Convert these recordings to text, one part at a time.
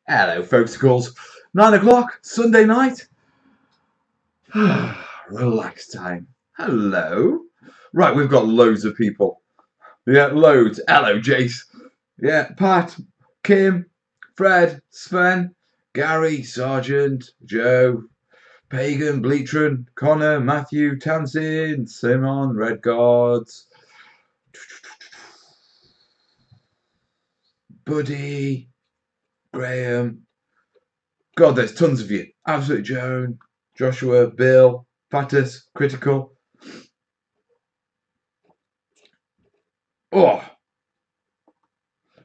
Hello, folks. Calls 9 o'clock Sunday night. Relax time. Hello. Right, we've got loads of people. Yeah, loads. Hello, Jace. Yeah, Pat, Kim, Fred, Sven, Gary, Sergeant, Joe, Pagan, Bleatron, Connor, Matthew, Tamsin, Simon, Red Guards, Buddy, Graham. God, there's tons of you. Absolute Joan, Joshua, Bill, Fatus, Critical. Oh,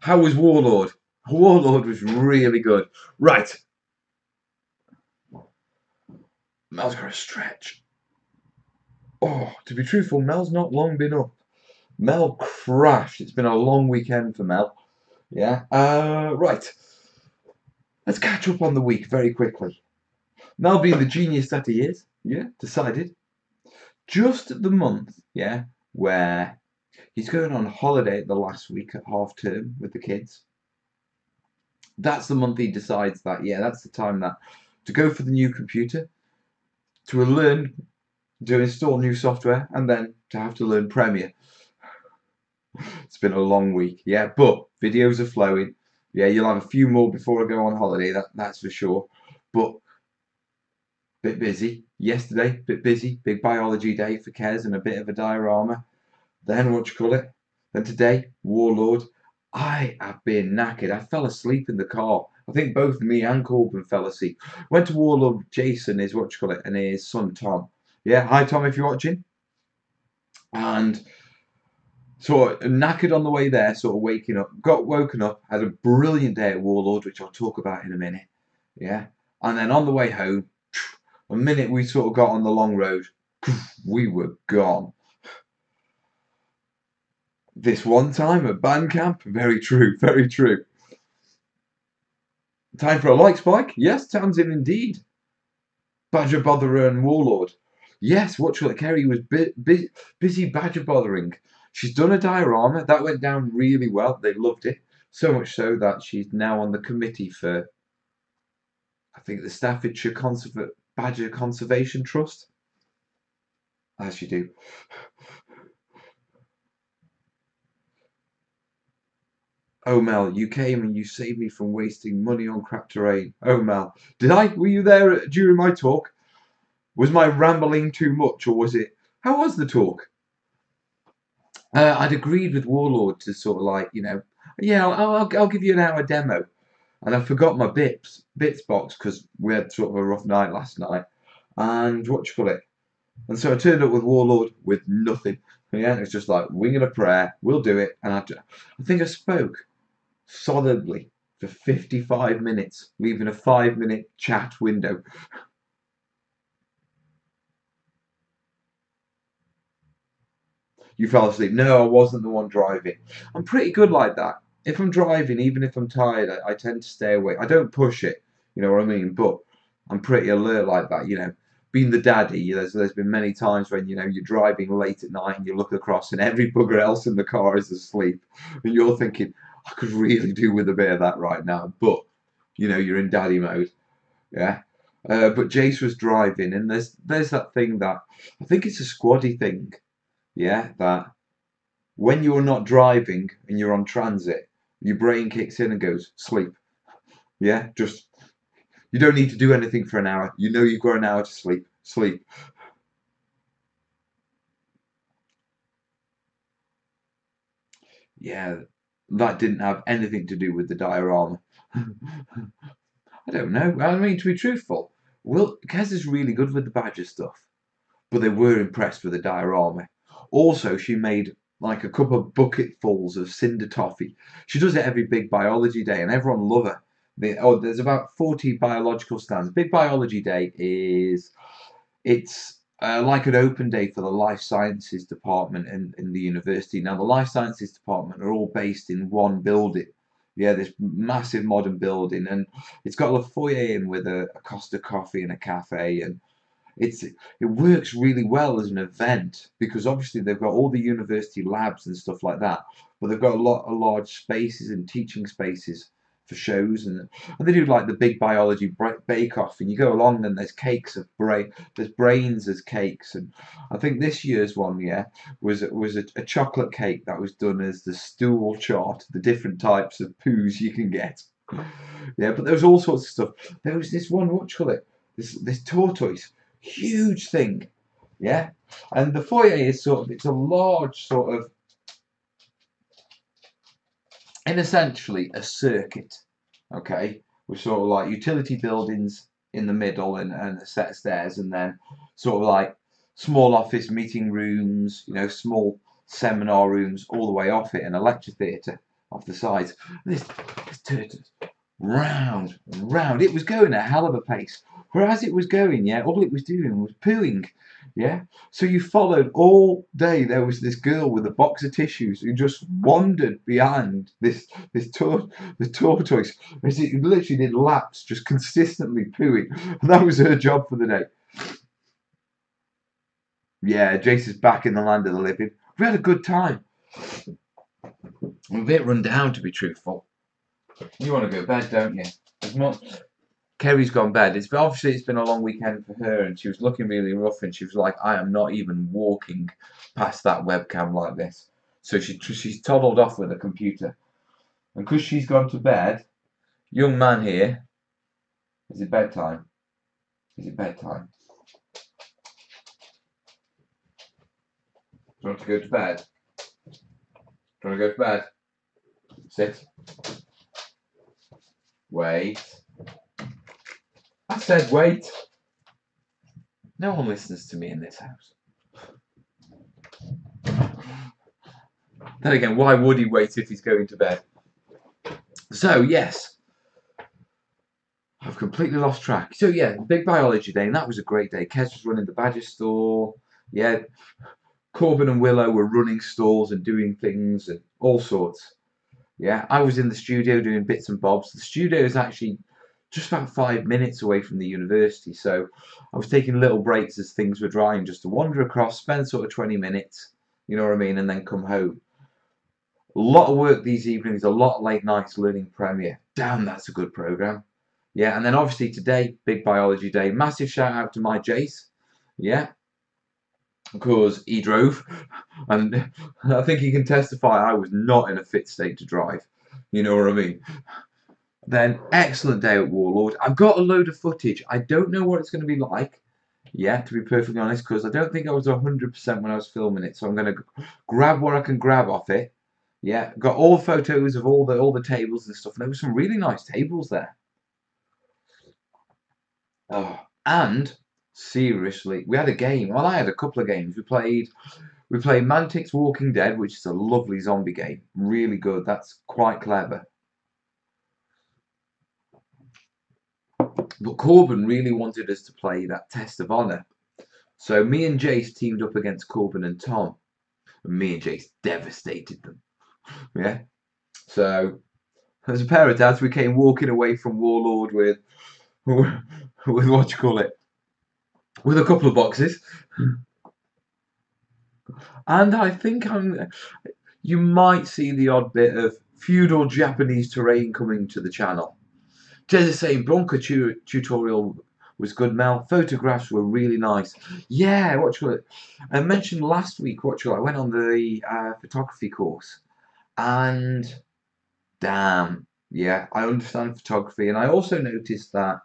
how was Warlord? Warlord was really good. Right. Mel's got a stretch. Oh, to be truthful, Mel's not long been up. Mel crashed. It's been a long weekend for Mel. Yeah. Right. Let's catch up on the week very quickly. Mel, being the genius that he is, decided just the month, where he's going on holiday the last week at half term with the kids. That's the month he decides that, that's the time that to go for the new computer, to learn to install new software, and then to have to learn Premiere. It's been a long week, but videos are flowing. You'll have a few more before I go on holiday, that's for sure. But bit busy. Yesterday, bit busy. Big biology day for Kez and a bit of a diorama. Then Then today, Warlord. I have been knackered. I fell asleep in the car. I think both me and Corbin fell asleep. Went to Warlord Jason, and his son Tom. Yeah, hi Tom if you're watching. And sort of knackered on the way there, sort of waking up. Got woken up, had a brilliant day at Warlord, which I'll talk about in a minute. Yeah. And then on the way home, the minute we sort of got on the long road, we were gone. This one time at band camp, very true, very true. Time for a like spike? Yes, Tamsin indeed. Badger Botherer and Warlord. Yes, Kerry was busy badger bothering. She's done a diorama. That went down really well. They loved it. So much so that she's now on the committee for, I think, the Staffordshire Badger Conservation Trust. As you do. Oh, Mel, you came and you saved me from wasting money on crap terrain. Oh, Mel, did I? Were you there during my talk? Was my rambling too much, or was it? How was the talk? I'd agreed with Warlord to sort of like, I'll give you an hour demo. And I forgot my bits box because we had sort of a rough night last night. And And so I turned up with Warlord with nothing. Yeah, it's just like winging a prayer. We'll do it. And I think I spoke solidly for 55 minutes, leaving a 5-minute chat window. You fell asleep. No, I wasn't the one driving. I'm pretty good like that. If I'm driving, even if I'm tired, I tend to stay awake. I don't push it, you know what I mean? But I'm pretty alert like that, Being the daddy, there's been many times when, you're driving late at night and you look across and every bugger else in the car is asleep. And you're thinking, I could really do with a bit of that right now. But, you're in daddy mode. Yeah. But Jace was driving, and there's that thing that I think it's a squaddy thing. Yeah, that when you're not driving and you're on transit, your brain kicks in and goes sleep. Yeah, just you don't need to do anything for an hour. You've got an hour to sleep. Sleep. Yeah, that didn't have anything to do with the diorama. I don't know. I mean, to be truthful, Kez is really good with the badger stuff, but they were impressed with the diorama. Also, she made like a couple of bucketfuls of cinder toffee. She does it every big biology day, and everyone love her. There's about 40 biological stands. Big biology day it's like an open day for the life sciences department in the university. Now, the life sciences department are all based in one building. Yeah, this massive modern building, and it's got a foyer in with a Costa coffee and a cafe, and it works really well as an event because obviously they've got all the university labs and stuff like that, but they've got a lot of large spaces and teaching spaces for shows, and they do like the Big Biology Bake Off, and you go along and there's cakes of there's brains as cakes, and I think this year's one, yeah, was a chocolate cake that was done as the stool chart, the different types of poos you can get. Yeah, but there was all sorts of stuff. There was this one, what do you call it? This tortoise, huge thing, yeah, and the foyer is it's a large sort of, and essentially a circuit, okay, with sort of like utility buildings in the middle, and a set of stairs, and then sort of like small office meeting rooms, small seminar rooms all the way off it, and a lecture theatre off the sides. This turtle, round and round. It was going a hell of a pace. Whereas it was going, yeah, all it was doing was pooing. Yeah. So you followed all day. There was this girl with a box of tissues who just wandered behind the tortoise. As it literally did laps, just consistently pooing. And that was her job for the day. Yeah, Jace is back in the land of the living. We had a good time. I'm a bit run down, to be truthful. You want to go to bed, don't you? As much. Kerry's gone bed. It's been a long weekend for her, and she was looking really rough, and she was like, I am not even walking past that webcam like this. So she's toddled off with a computer. And because she's gone to bed, young man here, is it bedtime? Is it bedtime? Do you want to go to bed? Do you want to go to bed? Sit. Wait. I said wait. No one listens to me in this house. Then again, why would he wait if he's going to bed? So, yes. I've completely lost track. So, yeah, Big Biology Day, and that was a great day. Kez was running the Badger store. Yeah, Corbin and Willow were running stalls and doing things and all sorts. Yeah, I was in the studio doing bits and bobs. The studio is actually just about 5 minutes away from the university, so I was taking little breaks as things were drying just to wander across, spend sort of 20 minutes, you know what I mean, and then come home. A lot of work these evenings, a lot of late nights learning Premiere. Damn, that's a good program. Yeah, and then obviously today, Big Biology Day. Massive shout out to my Jace. Yeah, because he drove, and I think he can testify I was not in a fit state to drive. You know what I mean? Then, excellent day at Warlord. I've got a load of footage. I don't know what it's going to be like, yeah, to be perfectly honest, because I don't think I was 100% when I was filming it. So I'm going to grab what I can grab off it. Yeah, got all photos of all the tables and stuff. And there were some really nice tables there. Oh, and seriously, we had a game. Well, I had a couple of games. We played Mantic's Walking Dead, which is a lovely zombie game. Really good. That's quite clever. But Corbin really wanted us to play that Test of Honor. So me and Jace teamed up against Corbin and Tom. And me and Jace devastated them. Yeah. So, as a pair of dads, we came walking away from Warlord with what you call it? With a couple of boxes. And I think you might see the odd bit of feudal Japanese terrain coming to the channel. Just the same, Bronco tutorial was good, Mel. Photographs were really nice. Yeah, what you call it? I mentioned last week, what you call it? I went on the photography course, and damn, yeah, I understand photography, and I also noticed that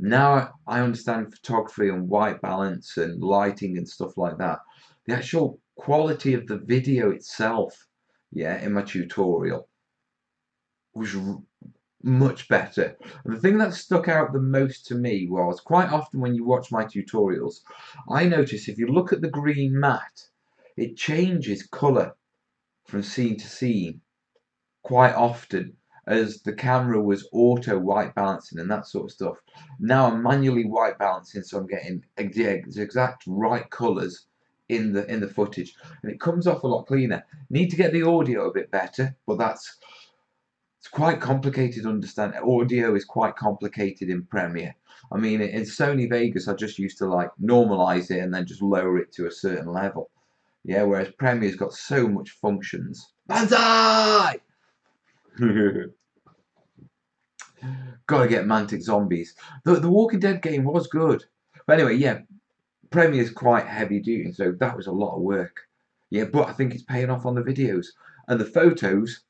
now I understand photography and white balance and lighting and stuff like that. The actual quality of the video itself, yeah, in my tutorial was much better. And the thing that stuck out the most to me was quite often when you watch my tutorials, I notice if you look at the green mat, it changes colour from scene to scene quite often, as the camera was auto white balancing and that sort of stuff. Now I'm manually white balancing, so I'm getting the exact right colours in the footage, and it comes off a lot cleaner. Need to get the audio a bit better, but it's quite complicated to understand. Audio is quite complicated in Premiere. I mean, in Sony Vegas, I just used to like normalize it and then just lower it to a certain level. Yeah, whereas Premiere's got so much functions. Banzai! Gotta get Mantic Zombies. The Walking Dead game was good. But anyway, yeah, Premier's quite heavy duty, so that was a lot of work. Yeah, but I think it's paying off on the videos. And the photos,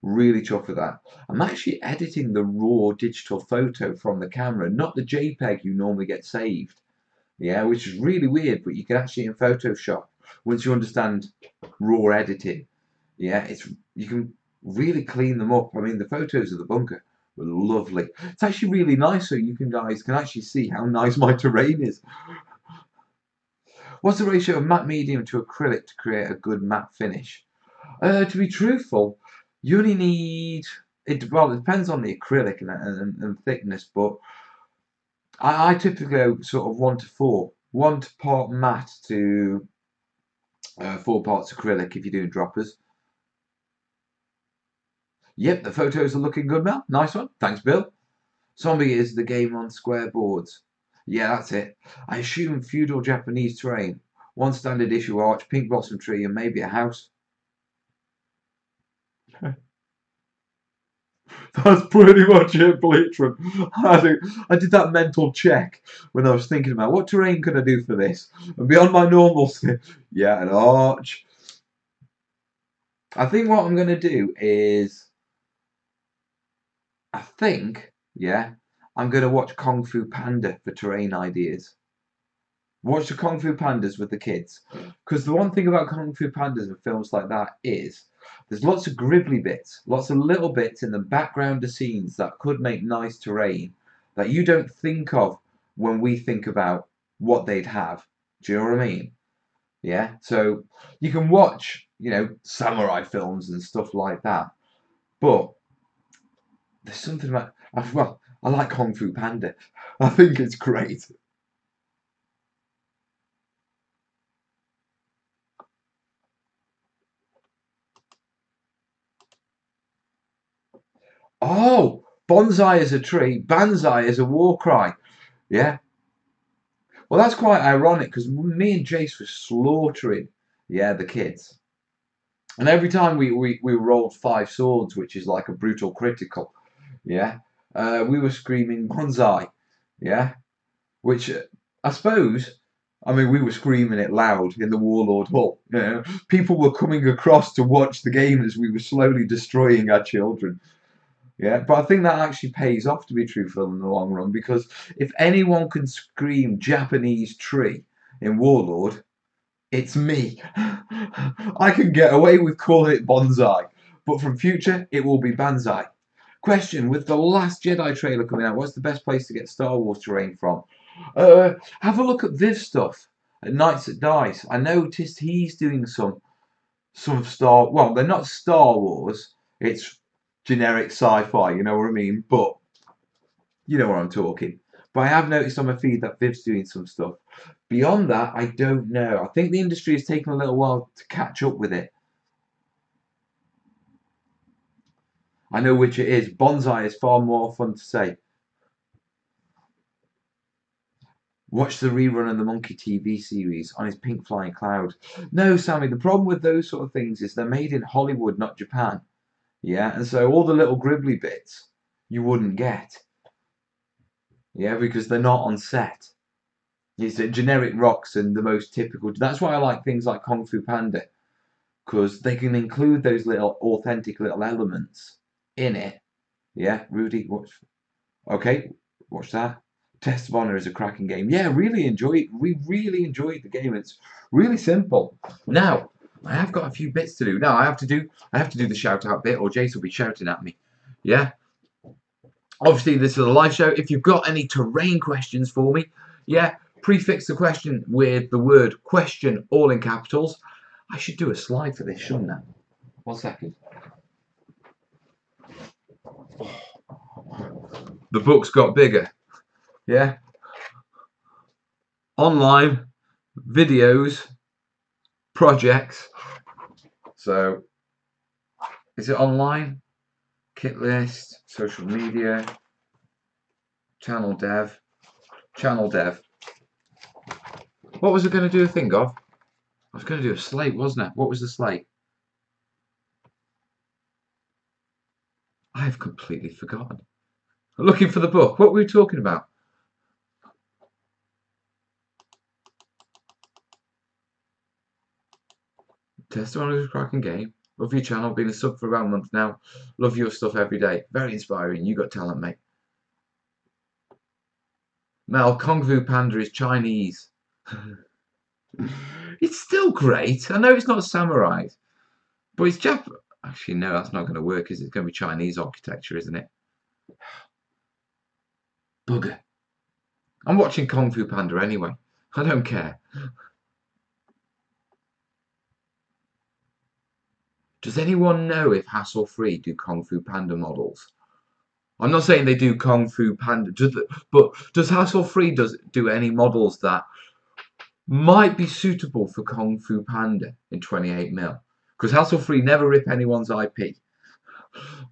really chuffed with that. I'm actually editing the raw digital photo from the camera, not the JPEG you normally get saved. Yeah, which is really weird, but you can actually in Photoshop, once you understand raw editing, yeah, you can really clean them up. I mean, the photos of the bunker were lovely. It's actually really nice, so you guys can actually see how nice my terrain is. What's the ratio of matte medium to acrylic to create a good matte finish? To be truthful, you only need it. Well, it depends on the acrylic and thickness, but I typically go sort of 1 to 4, 1 part matte to 4 parts acrylic if you're doing droppers. Yep, the photos are looking good, Mel. Nice one. Thanks, Bill. Zombie is the game on square boards. Yeah, that's it. I assume feudal Japanese terrain. One standard issue arch, pink blossom tree, and maybe a house. That's pretty much it, Bleachman. I did that mental check when I was thinking about what terrain can I do for this? And beyond my normal, yeah, an arch. I think what I'm going to do is, I think, yeah, I'm going to watch Kung Fu Panda for terrain ideas. Watch the Kung Fu Pandas with the kids. Because the one thing about Kung Fu Pandas and films like that is there's lots of gribbly bits, lots of little bits in the background of scenes that could make nice terrain that you don't think of when we think about what they'd have. Do you know what I mean? Yeah. So you can watch, samurai films and stuff like that. But there's something about, well, I like Kung Fu Panda. I think it's great. Oh, bonsai is a tree, banzai is a war cry. Yeah. Well, that's quite ironic because me and Jace were slaughtering, yeah, the kids. And every time we rolled 5 swords, which is like a brutal critical, yeah, we were screaming bonsai, yeah, which I suppose, I mean, we were screaming it loud in the Warlord Hall. People were coming across to watch the game as we were slowly destroying our children. Yeah, but I think that actually pays off, to be truthful, in the long run, because if anyone can scream Japanese tree in Warlord, it's me. I can get away with calling it bonsai, but from future, it will be banzai. Question, with the last Jedi trailer coming out, what's the best place to get Star Wars terrain from? Have a look at Viv stuff at Knights at Dice. I noticed he's doing some Star. Well, they're not Star Wars. It's generic sci-fi. You know what I mean? But you know what I'm talking. But I have noticed on my feed that Viv's doing some stuff. Beyond that, I don't know. I think the industry has taken a little while to catch up with it. I know which it is. Bonsai is far more fun to say. Watch the rerun of the Monkey TV series on his Pink Flying Cloud. No, Sammy, the problem with those sort of things is they're made in Hollywood, not Japan. Yeah, and so all the little gribbly bits you wouldn't get. Yeah, because they're not on set. It's generic rocks and the most typical. That's why I like things like Kung Fu Panda, because they can include those little authentic little elements in it. Yeah, Rudy, watch. Okay, watch that. Test of Honor is a cracking game. Yeah, really enjoy it. We really enjoyed the game. It's really simple. Now, I have got a few bits to do. Now I have to do the shout out bit, or Jace will be shouting at me. Yeah. Obviously, this is a live show. If you've got any terrain questions for me, yeah, prefix the question with the word question, all in capitals. I should do a slide for this, shouldn't I? 1 second. The book's got bigger. Yeah. Online, videos, projects. So, is it online? Kit list, social media, channel dev. What was I going to do a thing of? I was going to do a slate, wasn't it? What was the slate? I've completely forgotten. Looking for the book. What were we talking about? Testimony of a cracking game. Love your channel. Been a sub for about a month now. Love your stuff every day. Very inspiring. You got talent, mate. Mel, Kung Fu Panda is Chinese. It's still great. I know it's not samurai, but it's Jap. Actually, no, that's not going to work. It's going to be Chinese architecture, isn't it? Bugger. I'm watching Kung Fu Panda anyway. I don't care. Does anyone know if Hassle Free do Kung Fu Panda models? I'm not saying they do Kung Fu Panda, but does Hassle Free do any models that might be suitable for Kung Fu Panda in 28mm? Because Hassle Free never rip anyone's IP,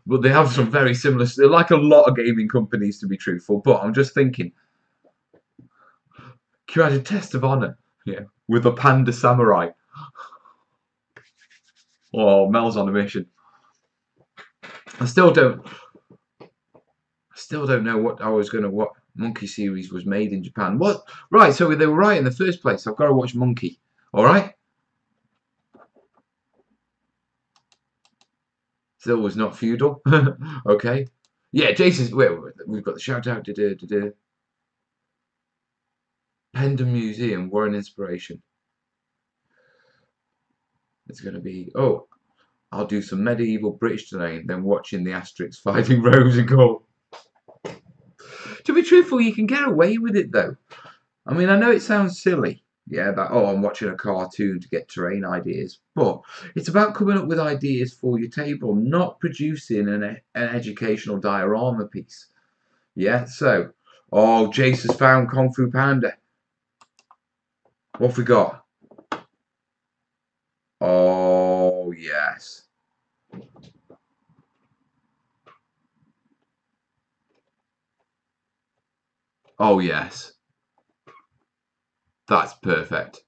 but they have some very similar. They're like a lot of gaming companies, to be truthful. But I'm just thinking, can you add a test of honor? Yeah, with a panda samurai. Oh, Mel's on a mission. I still don't know what Monkey series was made in Japan. What? Right, so they were right in the first place. I've got to watch Monkey. All right. Still was not feudal. Okay. Yeah, Jason's. Wait, we've got the shout out. Penda Museum. What an inspiration. It's going to be. Oh, I'll do some medieval British today, then watching the Asterix fighting Rose and Gold. To be truthful, you can get away with it though. I mean, I know it sounds silly. Yeah, that, oh, I'm watching a cartoon to get terrain ideas. But it's about coming up with ideas for your table, not producing an educational diorama piece. Yeah, so, oh, Jace has found Kung Fu Panda. What have we got? Oh, yes. Oh, yes. That's perfect.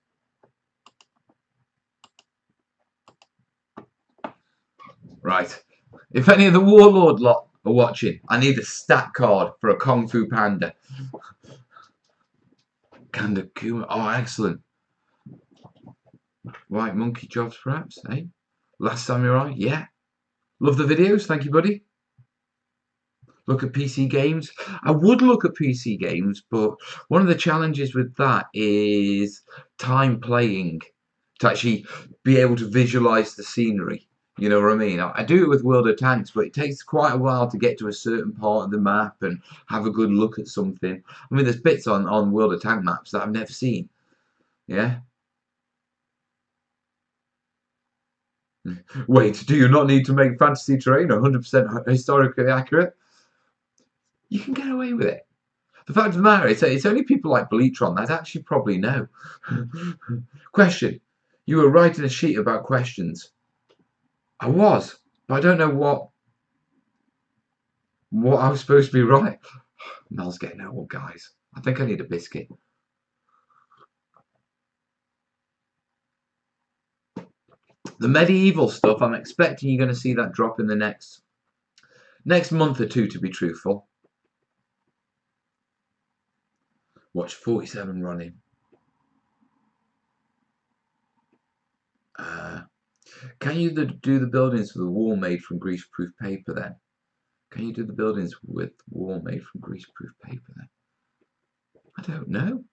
Right. If any of the Warlord lot are watching, I need a stat card for a Kung Fu Panda. Kanda Kuma. Oh, excellent. Right, Monkey Jobs perhaps, eh? Last Samurai, yeah. Love the videos, thank you, buddy. Look at PC games. I would look at PC games, but one of the challenges with that is time playing to actually be able to visualize the scenery. You know what I mean? I do it with World of Tanks, but it takes quite a while to get to a certain part of the map and have a good look at something. I mean, there's bits on World of Tank maps that I've never seen. Yeah. Wait, do you not need to make fantasy terrain 100% historically accurate? You can get away with it. The fact of the matter is, it's only people like Bleachron that actually probably know. Question. You were writing a sheet about questions. I was, but I don't know what I was supposed to be right. Mel's getting old, guys. I think I need a biscuit. The medieval stuff, I'm expecting you're going to see that drop in the next month or two, to be truthful. Watch 47 running. Can you do the buildings with the wall made from greaseproof paper then? Can you do the buildings with wall made from greaseproof paper then? I don't know.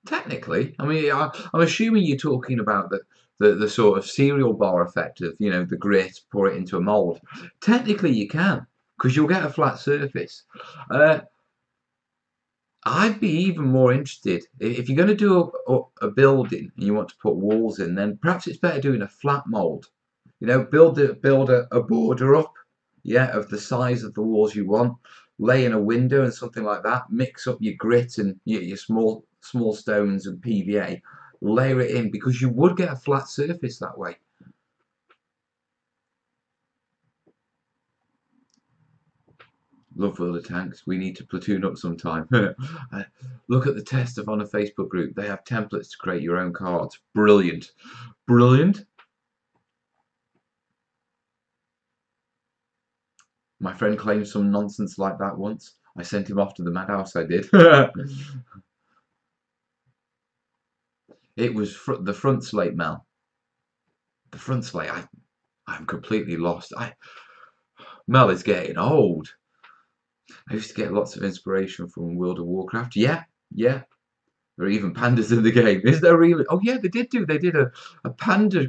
Technically, I mean, I'm assuming you're talking about the sort of cereal bar effect of, you know, the grit, pour it into a mold. Technically, you can, because you'll get a flat surface. I'd be even more interested if you're going to do a building and you want to put walls in, then perhaps it's better doing a flat mold. You know, build a border up, yeah, of the size of the walls you want. Lay in a window and something like that. Mix up your grit and your small stones and PVA. Layer it in because you would get a flat surface that way. Love World of Tanks. We need to platoon up sometime. Look at the Test of Honor Facebook group. They have templates to create your own cards. Brilliant. Brilliant. My friend claimed some nonsense like that once. I sent him off to the madhouse, I did. It was the front slate, Mel. The front slate, I'm completely lost. Mel is getting old. I used to get lots of inspiration from World of Warcraft. Yeah, yeah. There are even pandas in the game. Is there really? Oh yeah, they did do. They did a panda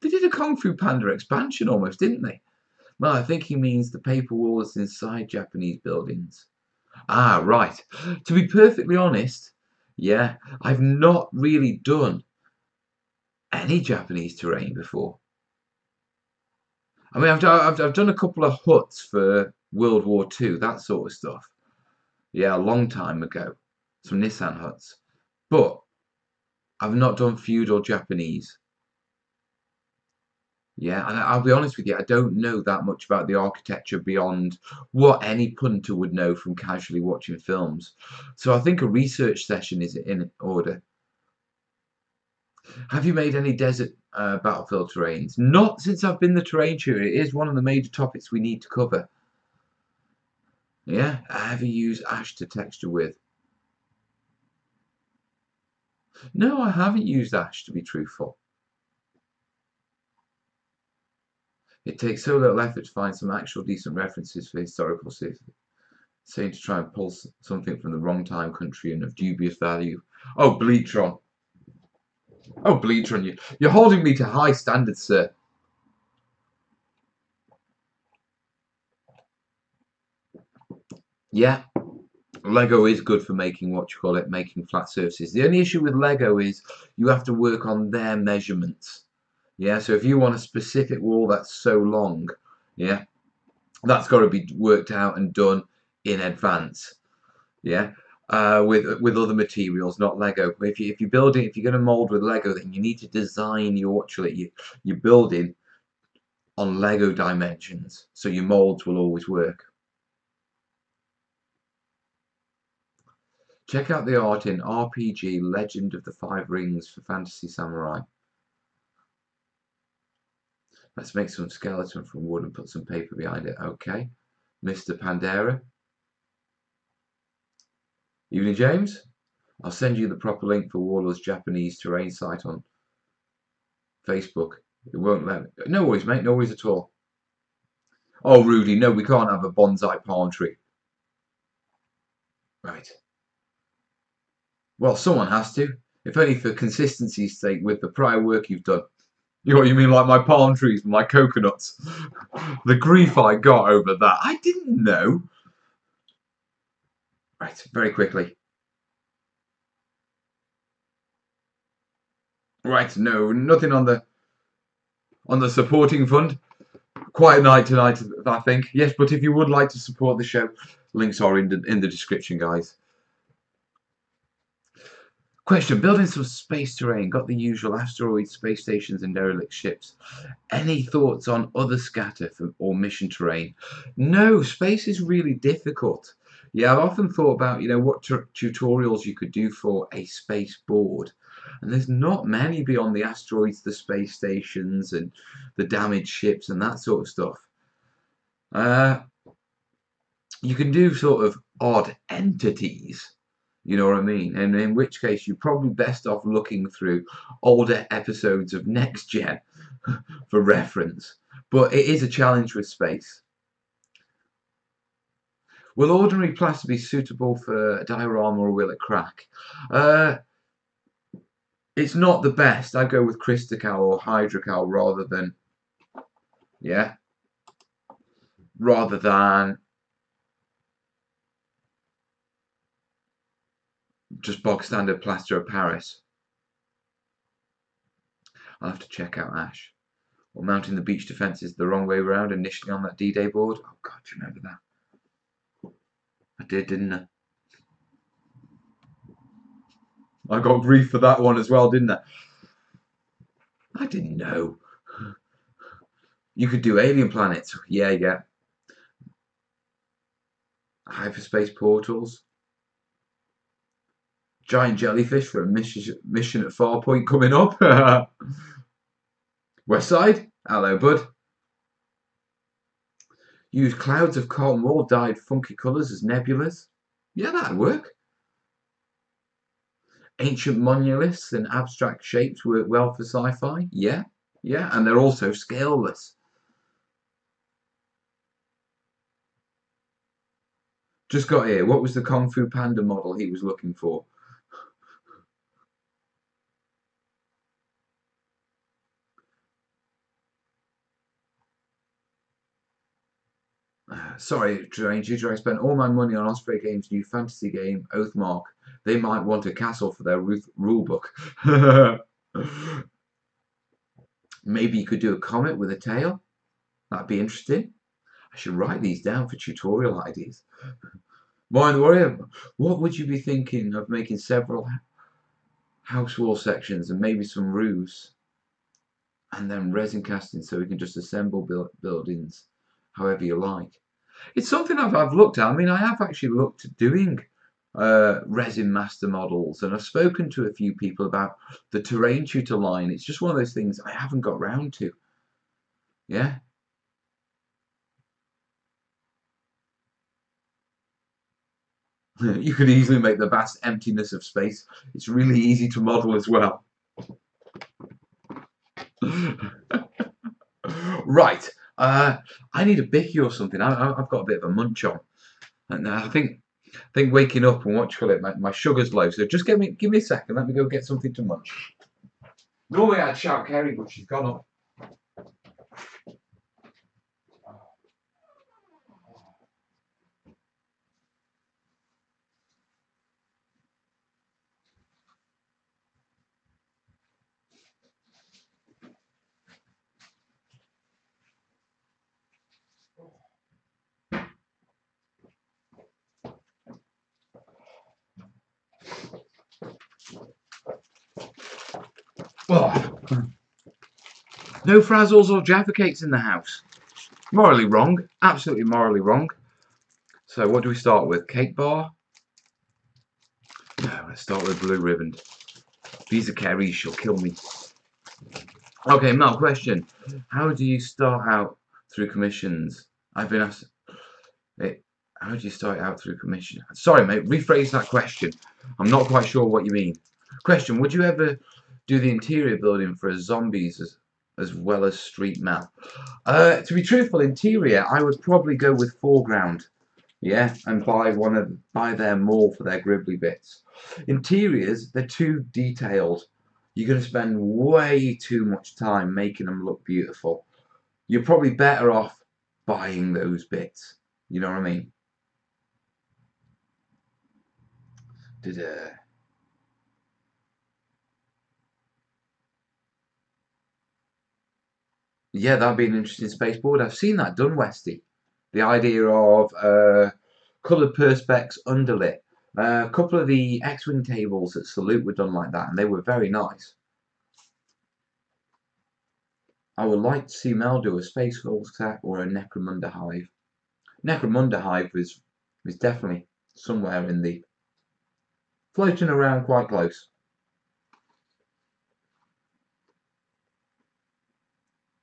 They did a Kung Fu Panda expansion almost, didn't they? Well, I think he means the paper walls inside Japanese buildings. Ah, right. To be perfectly honest, yeah, I've not really done any Japanese terrain before. I mean, I've done a couple of huts for World War II, that sort of stuff. Yeah, a long time ago. Some Nissan huts. But I've not done feudal Japanese. Yeah, and I'll be honest with you, I don't know that much about the architecture beyond what any punter would know from casually watching films. So I think a research session is in order. Have you made any desert battlefield terrains? Not since I've been the terrain tutor. It is one of the major topics we need to cover. Yeah, have you used ash to texture with? No, I haven't used ash, to be truthful. It takes so little effort to find some actual decent references for historical cities. Saying to try and pull something from the wrong time, country, and of dubious value. Oh, Bleatron. Oh, Bleatron, you're holding me to high standards, sir. Yeah, Lego is good for making making flat surfaces. The only issue with Lego is you have to work on their measurements. Yeah, so if you want a specific wall that's so long, yeah, that's got to be worked out and done in advance. Yeah, with other materials, not Lego. If you're building, if you're going to mold with Lego, then you need to design your building on Lego dimensions, so your molds will always work. Check out the art in RPG Legend of the Five Rings for Fantasy Samurai. Let's make some skeleton from wood and put some paper behind it. Okay, Mr. Pandera. Evening, James. I'll send you the proper link for Warlord's Japanese terrain site on Facebook. It won't let me. No worries, mate. No worries at all. Oh, Rudy, no, we can't have a bonsai palm tree. Right. Well, someone has to, if only for consistency's sake with the prior work you've done. You mean like my palm trees and my coconuts? The grief I got over that. I didn't know. Right, very quickly. Right, no, nothing on the supporting fund. Quiet night tonight, I think. Yes, but if you would like to support the show, links are in the description, guys. Question: building some space terrain. Got the usual asteroids, space stations, and derelict ships. Any thoughts on other scatter or mission terrain? No, space is really difficult. Yeah, I've often thought about what tutorials you could do for a space board, and there's not many beyond the asteroids, the space stations, and the damaged ships and that sort of stuff. You can do sort of odd entities. You know what I mean? And in which case, you're probably best off looking through older episodes of Next Gen for reference. But it is a challenge with space. Will ordinary plaster be suitable for a diorama or will it crack? It's not the best. I'd go with Cristacal or Hydrocal rather than just bog standard plaster of Paris. I'll have to check out Ash. Or mounting the beach defences the wrong way around initially on that D-Day board. Oh God, do you remember that? I did, didn't I? I got grief for that one as well, didn't I? I didn't know. You could do alien planets. Yeah. Hyperspace portals. Giant jellyfish for a mission at Farpoint coming up. West Side? Hello, bud. Use clouds of cotton wool dyed funky colours as nebulas. Yeah, that'd work. Ancient monoliths and abstract shapes work well for sci-fi. Yeah, yeah, and they're also scaleless. Just got here. What was the Kung Fu Panda model he was looking for? Sorry, Stranger, I spent all my money on Osprey Games' new fantasy game, Oathmark. They might want a castle for their rulebook. Maybe you could do a comet with a tail. That'd be interesting. I should write these down for tutorial ideas. Mind the worry, what would you be thinking of making several house wall sections and maybe some roofs and then resin casting so we can just assemble buildings however you like? It's something I've looked at. I mean, I have actually looked at doing resin master models, and I've spoken to a few people about the terrain tutor line. It's just one of those things I haven't got round to. Yeah. You could easily make the vast emptiness of space. It's really easy to model as well. Right. I need a bicky or something. I've got a bit of a munch on, and I think waking up and what you call it, my sugar's low. So just give me a second. Let me go get something to munch. Normally I'd shout Kerry, but she's gone up. Oh. No frazzles or jaffa cakes in the house. Morally wrong. Absolutely morally wrong. So what do we start with? Cake bar? No, let's start with blue ribbon. These are Kerry, she'll kill me. Okay, Mel, question. How do you start out through commissions? I've been asked. How do you start out through commission? Sorry, mate, rephrase that question. I'm not quite sure what you mean. Question, would you ever do the interior building for zombies as well as street Mel? To be truthful, interior, I would probably go with foreground. Yeah, and buy their mall for their gribbly bits. Interiors, they're too detailed. You're going to spend way too much time making them look beautiful. You're probably better off buying those bits. You know what I mean? Yeah, that'd be an interesting spaceboard. I've seen that done, Westy. The idea of coloured perspex underlit. A couple of the X-Wing tables at Salute were done like that, and they were very nice. I would like to see Mel do a Space Force set or a Necromunda Hive. Necromunda Hive is definitely somewhere in the floating around quite close.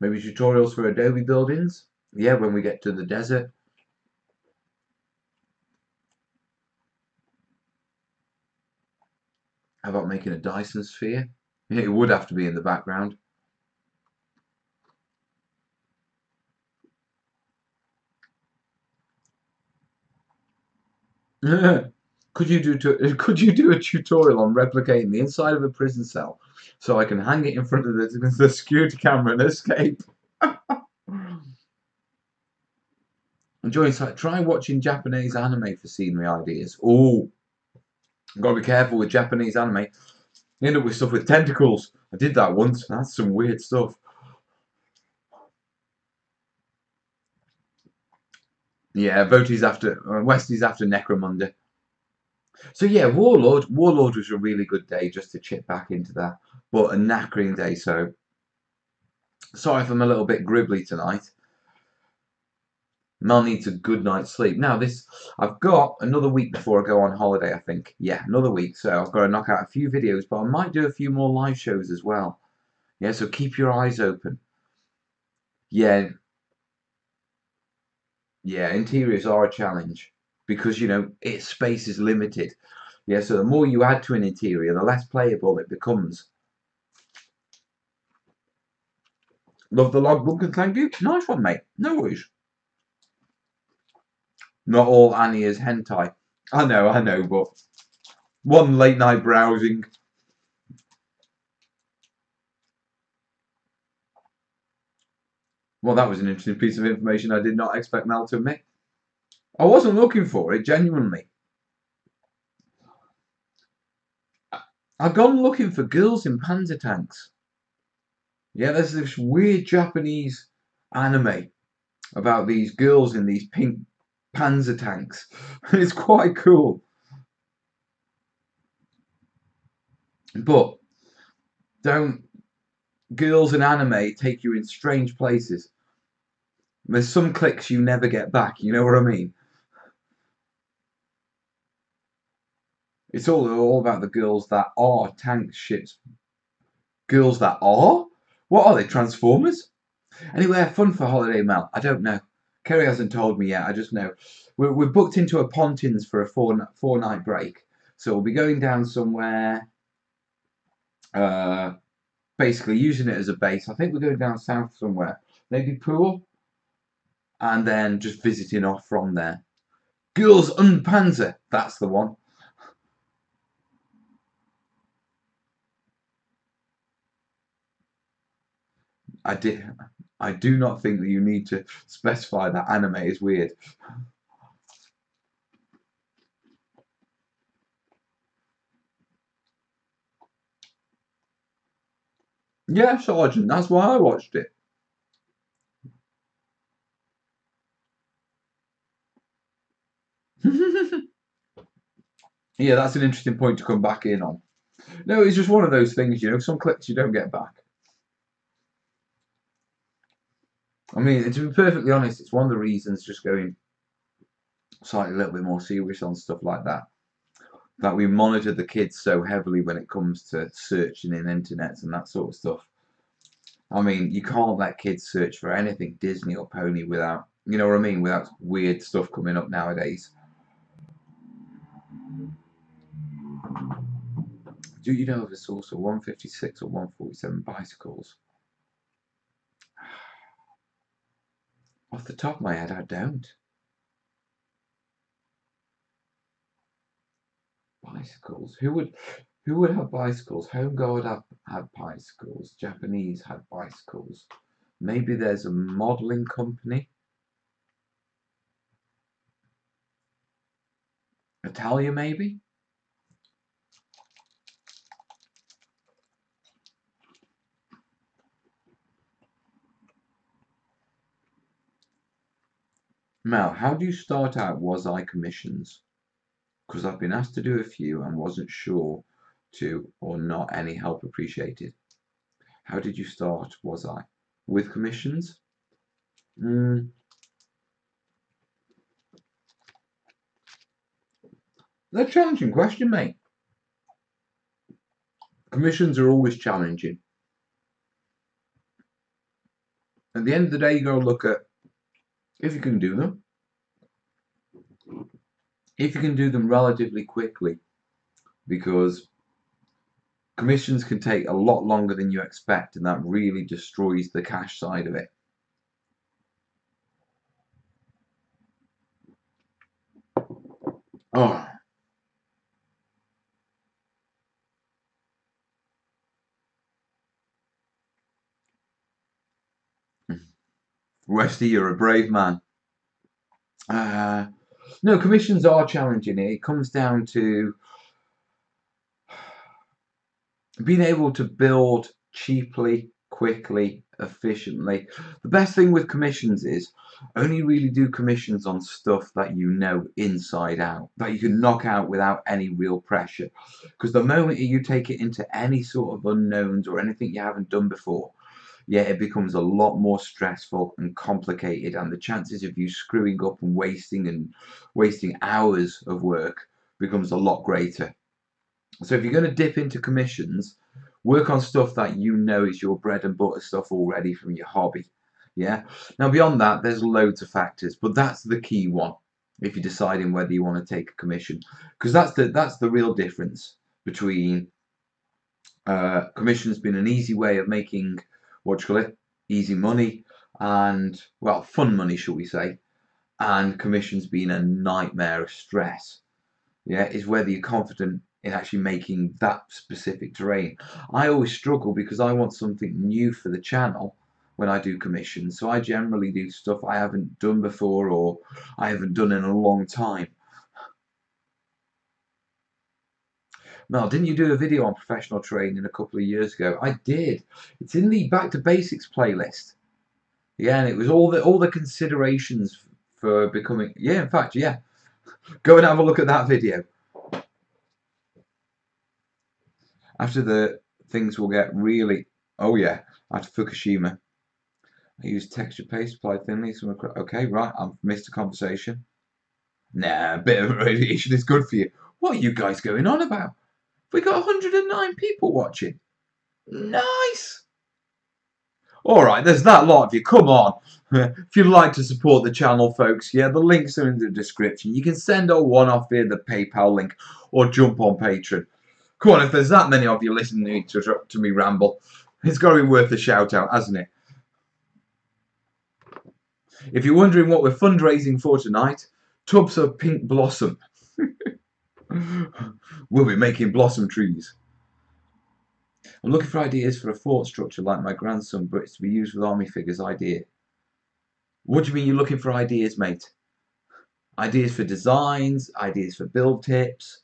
Maybe tutorials for Adobe buildings. Yeah, when we get to the desert. How about making a Dyson sphere? It would have to be in the background. Could you do a tutorial on replicating the inside of a prison cell so I can hang it in front of the security camera and escape? Enjoying try watching Japanese anime for scenery ideas. Oh, gotta be careful with Japanese anime. You end up with stuff with tentacles. I did that once. That's some weird stuff. Yeah, Voty's after Westy's after Necromunda. So yeah, Warlord was a really good day just to chip back into that, but a knackering day. So sorry if I'm a little bit gribbly tonight. Mel needs a good night's sleep. Now I've got another week before I go on holiday. I think, yeah, another week. So I've got to knock out a few videos, but I might do a few more live shows as well. Yeah, so keep your eyes open. Yeah, Yeah, interiors are a challenge because its space is limited. Yeah, so the more you add to an interior, the less playable it becomes. Love the logbook and thank you. Nice one, mate. No worries. Not all Annie is hentai. I know, but one late night browsing. Well, that was an interesting piece of information I did not expect Mel to admit. I wasn't looking for it, genuinely. I've gone looking for girls in panzer tanks. Yeah, there's this weird Japanese anime about these girls in these pink panzer tanks. It's quite cool. But don't girls in anime take you in strange places? There's some clicks you never get back, you know what I mean? It's all about the girls that are tank ships. Girls that are? What are they, Transformers? Anyway, fun for holiday, Mel. I don't know. Kerry hasn't told me yet. I just know we're booked into a Pontins for a four night break. So we'll be going down somewhere, uh, basically using it as a base. I think we're going down south somewhere, maybe Pool, and then just visiting off from there. Girls und Panzer, that's the one. I did. I do not think that you need to specify that anime is weird. Yeah, Sergeant. That's why I watched it. Yeah, that's an interesting point to come back in on. No, it's just one of those things, some clicks you don't get back. I mean, to be perfectly honest, it's one of the reasons just going slightly a little bit more serious on stuff like that we monitor the kids so heavily when it comes to searching in internets and that sort of stuff. I mean, you can't let kids search for anything Disney or Pony without, you know what I mean, without weird stuff coming up nowadays. Do you know of a source of 156 or 147 bicycles? Off the top of my head, I don't. Bicycles. Who would have bicycles? Home Guard had bicycles. Japanese had bicycles. Maybe there's a modelling company. Italia, maybe? Mel, how do you start out Was I commissions? Because I've been asked to do a few and wasn't sure to or not any help appreciated. How did you start Was I? With commissions? Mm, that's a challenging question, mate. Commissions are always challenging. At the end of the day, you got to look at if you can do them. If you can do them relatively quickly, because commissions can take a lot longer than you expect, and that really destroys the cash side of it. Oh, Westy, you're a brave man. Uh, no, commissions are challenging. It comes down to being able to build cheaply, quickly, efficiently. The best thing with commissions is only really do commissions on stuff that you know inside out, that you can knock out without any real pressure. Because the moment you take it into any sort of unknowns or anything you haven't done before, yeah, it becomes a lot more stressful and complicated, and the chances of you screwing up and wasting hours of work becomes a lot greater. So if you're going to dip into commissions, work on stuff that you know is your bread and butter stuff already from your hobby. Yeah. Now beyond that, there's loads of factors, but that's the key one if you're deciding whether you want to take a commission, because that's the real difference between commissions being an easy way of making what you call it easy money and well fun money, shall we say, and commissions being a nightmare of stress. Yeah, is whether you're confident in actually making that specific terrain. I always struggle because I want something new for the channel when I do commissions. So I generally do stuff I haven't done before or I haven't done in a long time. Mel, didn't you do a video on professional training a couple of years ago? I did. It's in the Back to Basics playlist. Yeah, and it was all the considerations for becoming. Yeah, in fact, yeah. Go and have a look at that video. After the things will get really. Oh yeah, after Fukushima, I use texture paste, apply thinly. Okay, right. I've missed a conversation. Nah, a bit of radiation is good for you. What are you guys going on about? We got 109 people watching. Nice. All right, there's that lot of you. Come on. If you'd like to support the channel, folks, yeah, the links are in the description. You can send a one-off via the PayPal link or jump on Patreon. Come on, if there's that many of you listening to me ramble, it's got to be worth a shout out, hasn't it? If you're wondering what we're fundraising for tonight, tubs of pink blossom. We'll be making blossom trees. I'm looking for ideas for a fort structure like my grandson, but it's to be used with army figures idea. What do you mean you're looking for ideas, mate? Ideas for designs, ideas for build tips.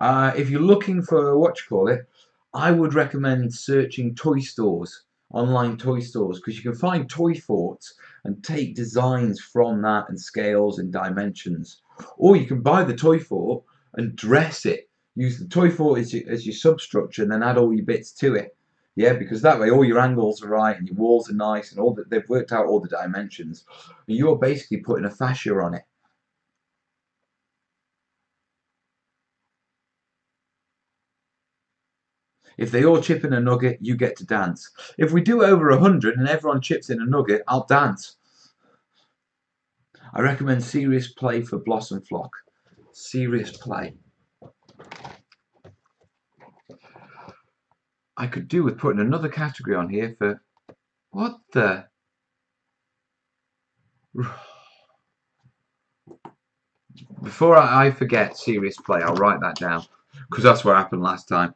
If you're looking for what you call it, I would recommend searching toy stores, online toy stores, because you can find toy forts and take designs from that and scales and dimensions. Or you can buy the toy fort and dress it. Use the toy fort as your substructure and then add all your bits to it. Yeah, because that way all your angles are right and your walls are nice and all that they've worked out all the dimensions. And you're basically putting a fascia on it. If they all chip in a nugget, you get to dance. If we do over 100 and everyone chips in a nugget, I'll dance. I recommend serious play for Blossom Flock. Serious play. I could do with putting another category on here for... What the... Before I forget serious play, I'll write that down. Because that's what happened last time.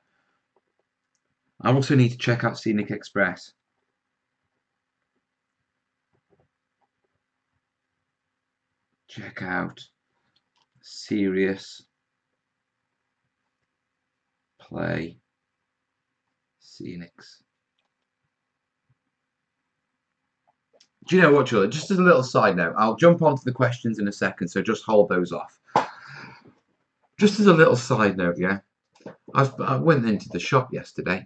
I also need to check out Scenic Express. Check out serious play scenics. Do you know what, Julia? Just as a little side note, I'll jump onto the questions in a second, so just hold those off. Just as a little side note, yeah, I went into the shop yesterday,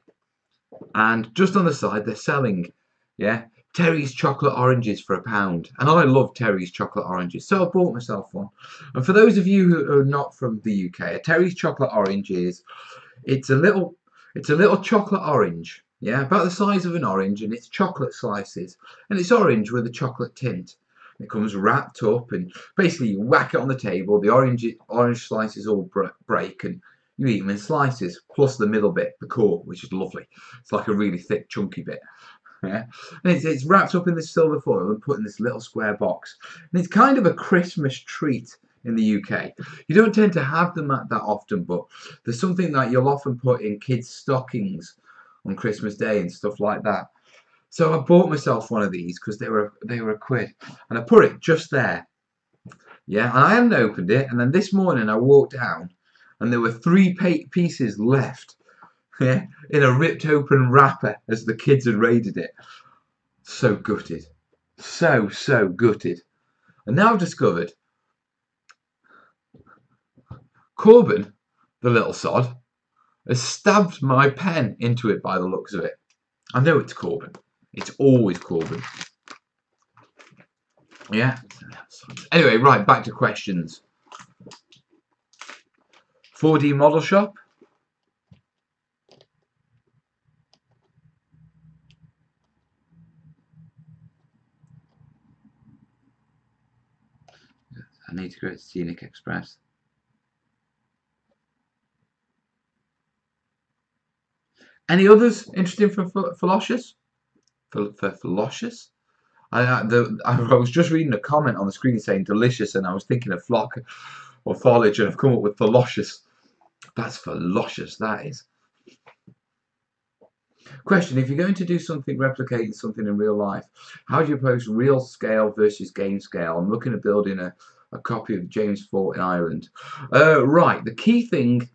and just on the side they're selling, yeah, Terry's chocolate oranges for £1, and I love Terry's chocolate oranges, so I bought myself one. And for those of you who are not from the UK, a Terry's chocolate orange is it's a little chocolate orange, yeah, about the size of an orange, and it's chocolate slices, and it's orange with a chocolate tint. It comes wrapped up, and basically you whack it on the table. The orange slices all break, and you eat them in slices, plus the middle bit, the core, which is lovely. It's like a really thick, chunky bit. Yeah, and it's wrapped up in this silver foil and put in this little square box, and it's kind of a Christmas treat in the UK. You don't tend to have them that often, but there's something that you'll often put in kids' stockings on Christmas Day and stuff like that. So I bought myself one of these because they were £1, and I put it just there. Yeah, and I hadn't opened it, and then this morning I walked down, and there were 3 pieces left. Yeah, in a ripped open wrapper as the kids had raided it. So gutted. So gutted. And now I've discovered Corbin, the little sod, has stabbed my pen into it by the looks of it. I know it's Corbin. It's always Corbin. Yeah. Anyway, right, back to questions. 4D model shop. I need to go to Scenic Express. Any others interesting for Philocious? For Philocious? I was just reading a comment on the screen saying delicious, and I was thinking of flock or foliage, and I've come up with Philocious. That's Philocious, that is. Question, if you're going to do something, replicating something in real life, how do you approach real scale versus game scale? I'm looking at building a copy of James Fort in Ireland. Right, the key thing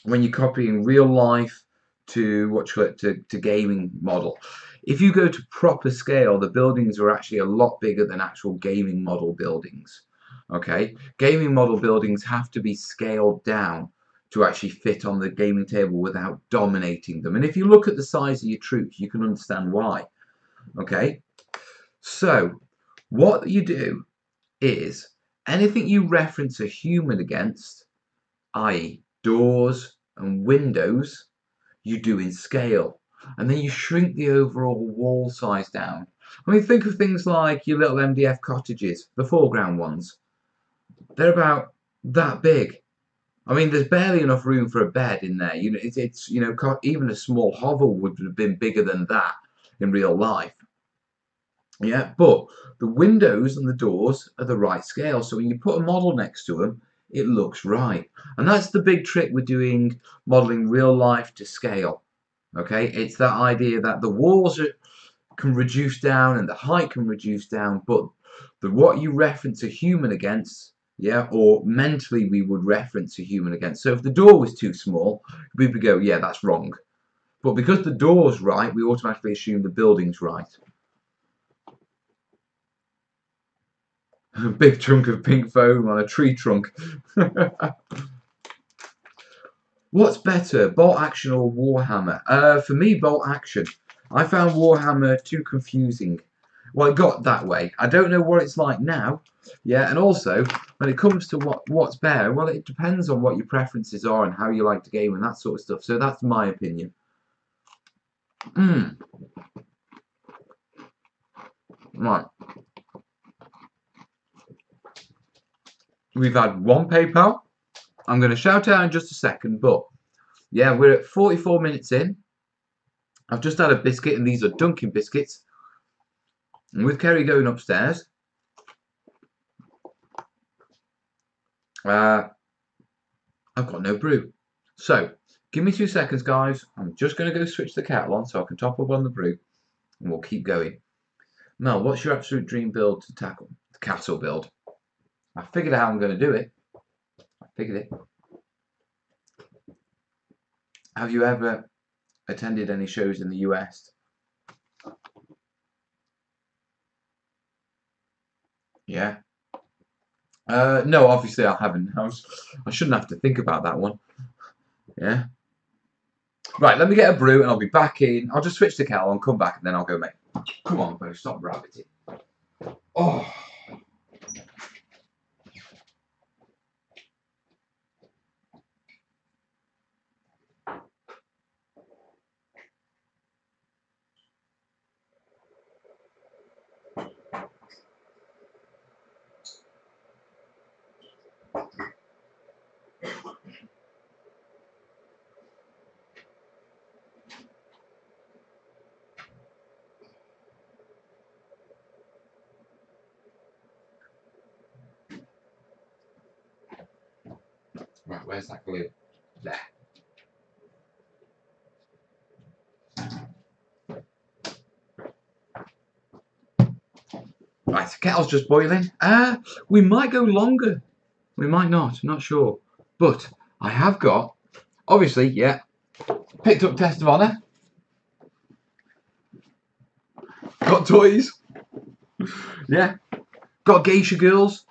when you're copying real life to gaming model, if you go to proper scale, the buildings are actually a lot bigger than actual gaming model buildings. Okay, gaming model buildings have to be scaled down to actually fit on the gaming table without dominating them. And if you look at the size of your troops, you can understand why. Okay, so what you do is anything you reference a human against, i.e. doors and windows, you do in scale. And then you shrink the overall wall size down. I mean, think of things like your little MDF cottages, the foreground ones. They're about that big. I mean, there's barely enough room for a bed in there. You know, it's you know, even a small hovel would have been bigger than that in real life. Yeah, but the windows and the doors are the right scale. So when you put a model next to them, it looks right. And that's the big trick with doing modeling real life to scale. Okay, it's that idea that the walls can reduce down and the height can reduce down, but what you reference a human against, yeah, or mentally we would reference a human against. So if the door was too small, we would go, yeah, that's wrong. But because the door's right, we automatically assume the building's right. A big chunk of pink foam on a tree trunk. What's better, bolt action or Warhammer? For me, bolt action. I found Warhammer too confusing. Well, it got that way. I don't know what it's like now. Yeah, and also, when it comes to what's better, well, it depends on what your preferences are and how you like to game and that sort of stuff. So that's my opinion. Right. We've had one PayPal. I'm going to shout out in just a second, but yeah, we're at 44 minutes in. I've just had a biscuit, and these are Dunkin' biscuits. And with Kerry going upstairs, I've got no brew. So, give me 2 seconds, guys. I'm just going to go switch the kettle on so I can top up on the brew, and we'll keep going. Mel, what's your absolute dream build to tackle? The castle build. I figured out how I'm going to do it. I figured it. Have you ever attended any shows in the US? Yeah. No, obviously I haven't. I shouldn't have to think about that one. Yeah. Right, let me get a brew and I'll be back in. I'll just switch the kettle and come back and then I'll go make. Come on, Bo, stop rabbiting. Oh. Right, where's that glue? There. Right, the kettle's just boiling. We might go longer. We might not, I'm not sure. But I have got, obviously, yeah, picked up Test of Honour. Got toys. Yeah. Got geisha girls.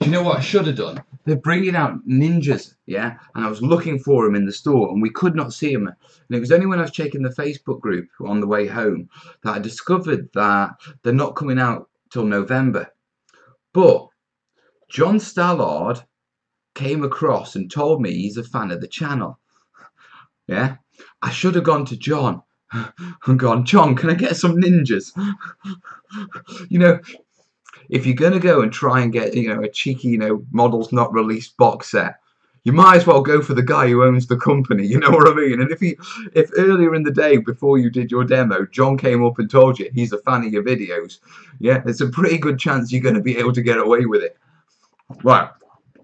Do you know what I should have done? They're bringing out ninjas, yeah? And I was looking for them in the store and we could not see them. And it was only when I was checking the Facebook group on the way home that I discovered that they're not coming out till November. But John Stallard came across and told me he's a fan of the channel. Yeah? I should have gone to John and gone, John, can I get some ninjas? You know, if you're going to go and try and get, a cheeky, models not released box set, you might as well go for the guy who owns the company. You know what I mean? And if earlier in the day before you did your demo, John came up and told you he's a fan of your videos, yeah, there's a pretty good chance you're going to be able to get away with it. Right,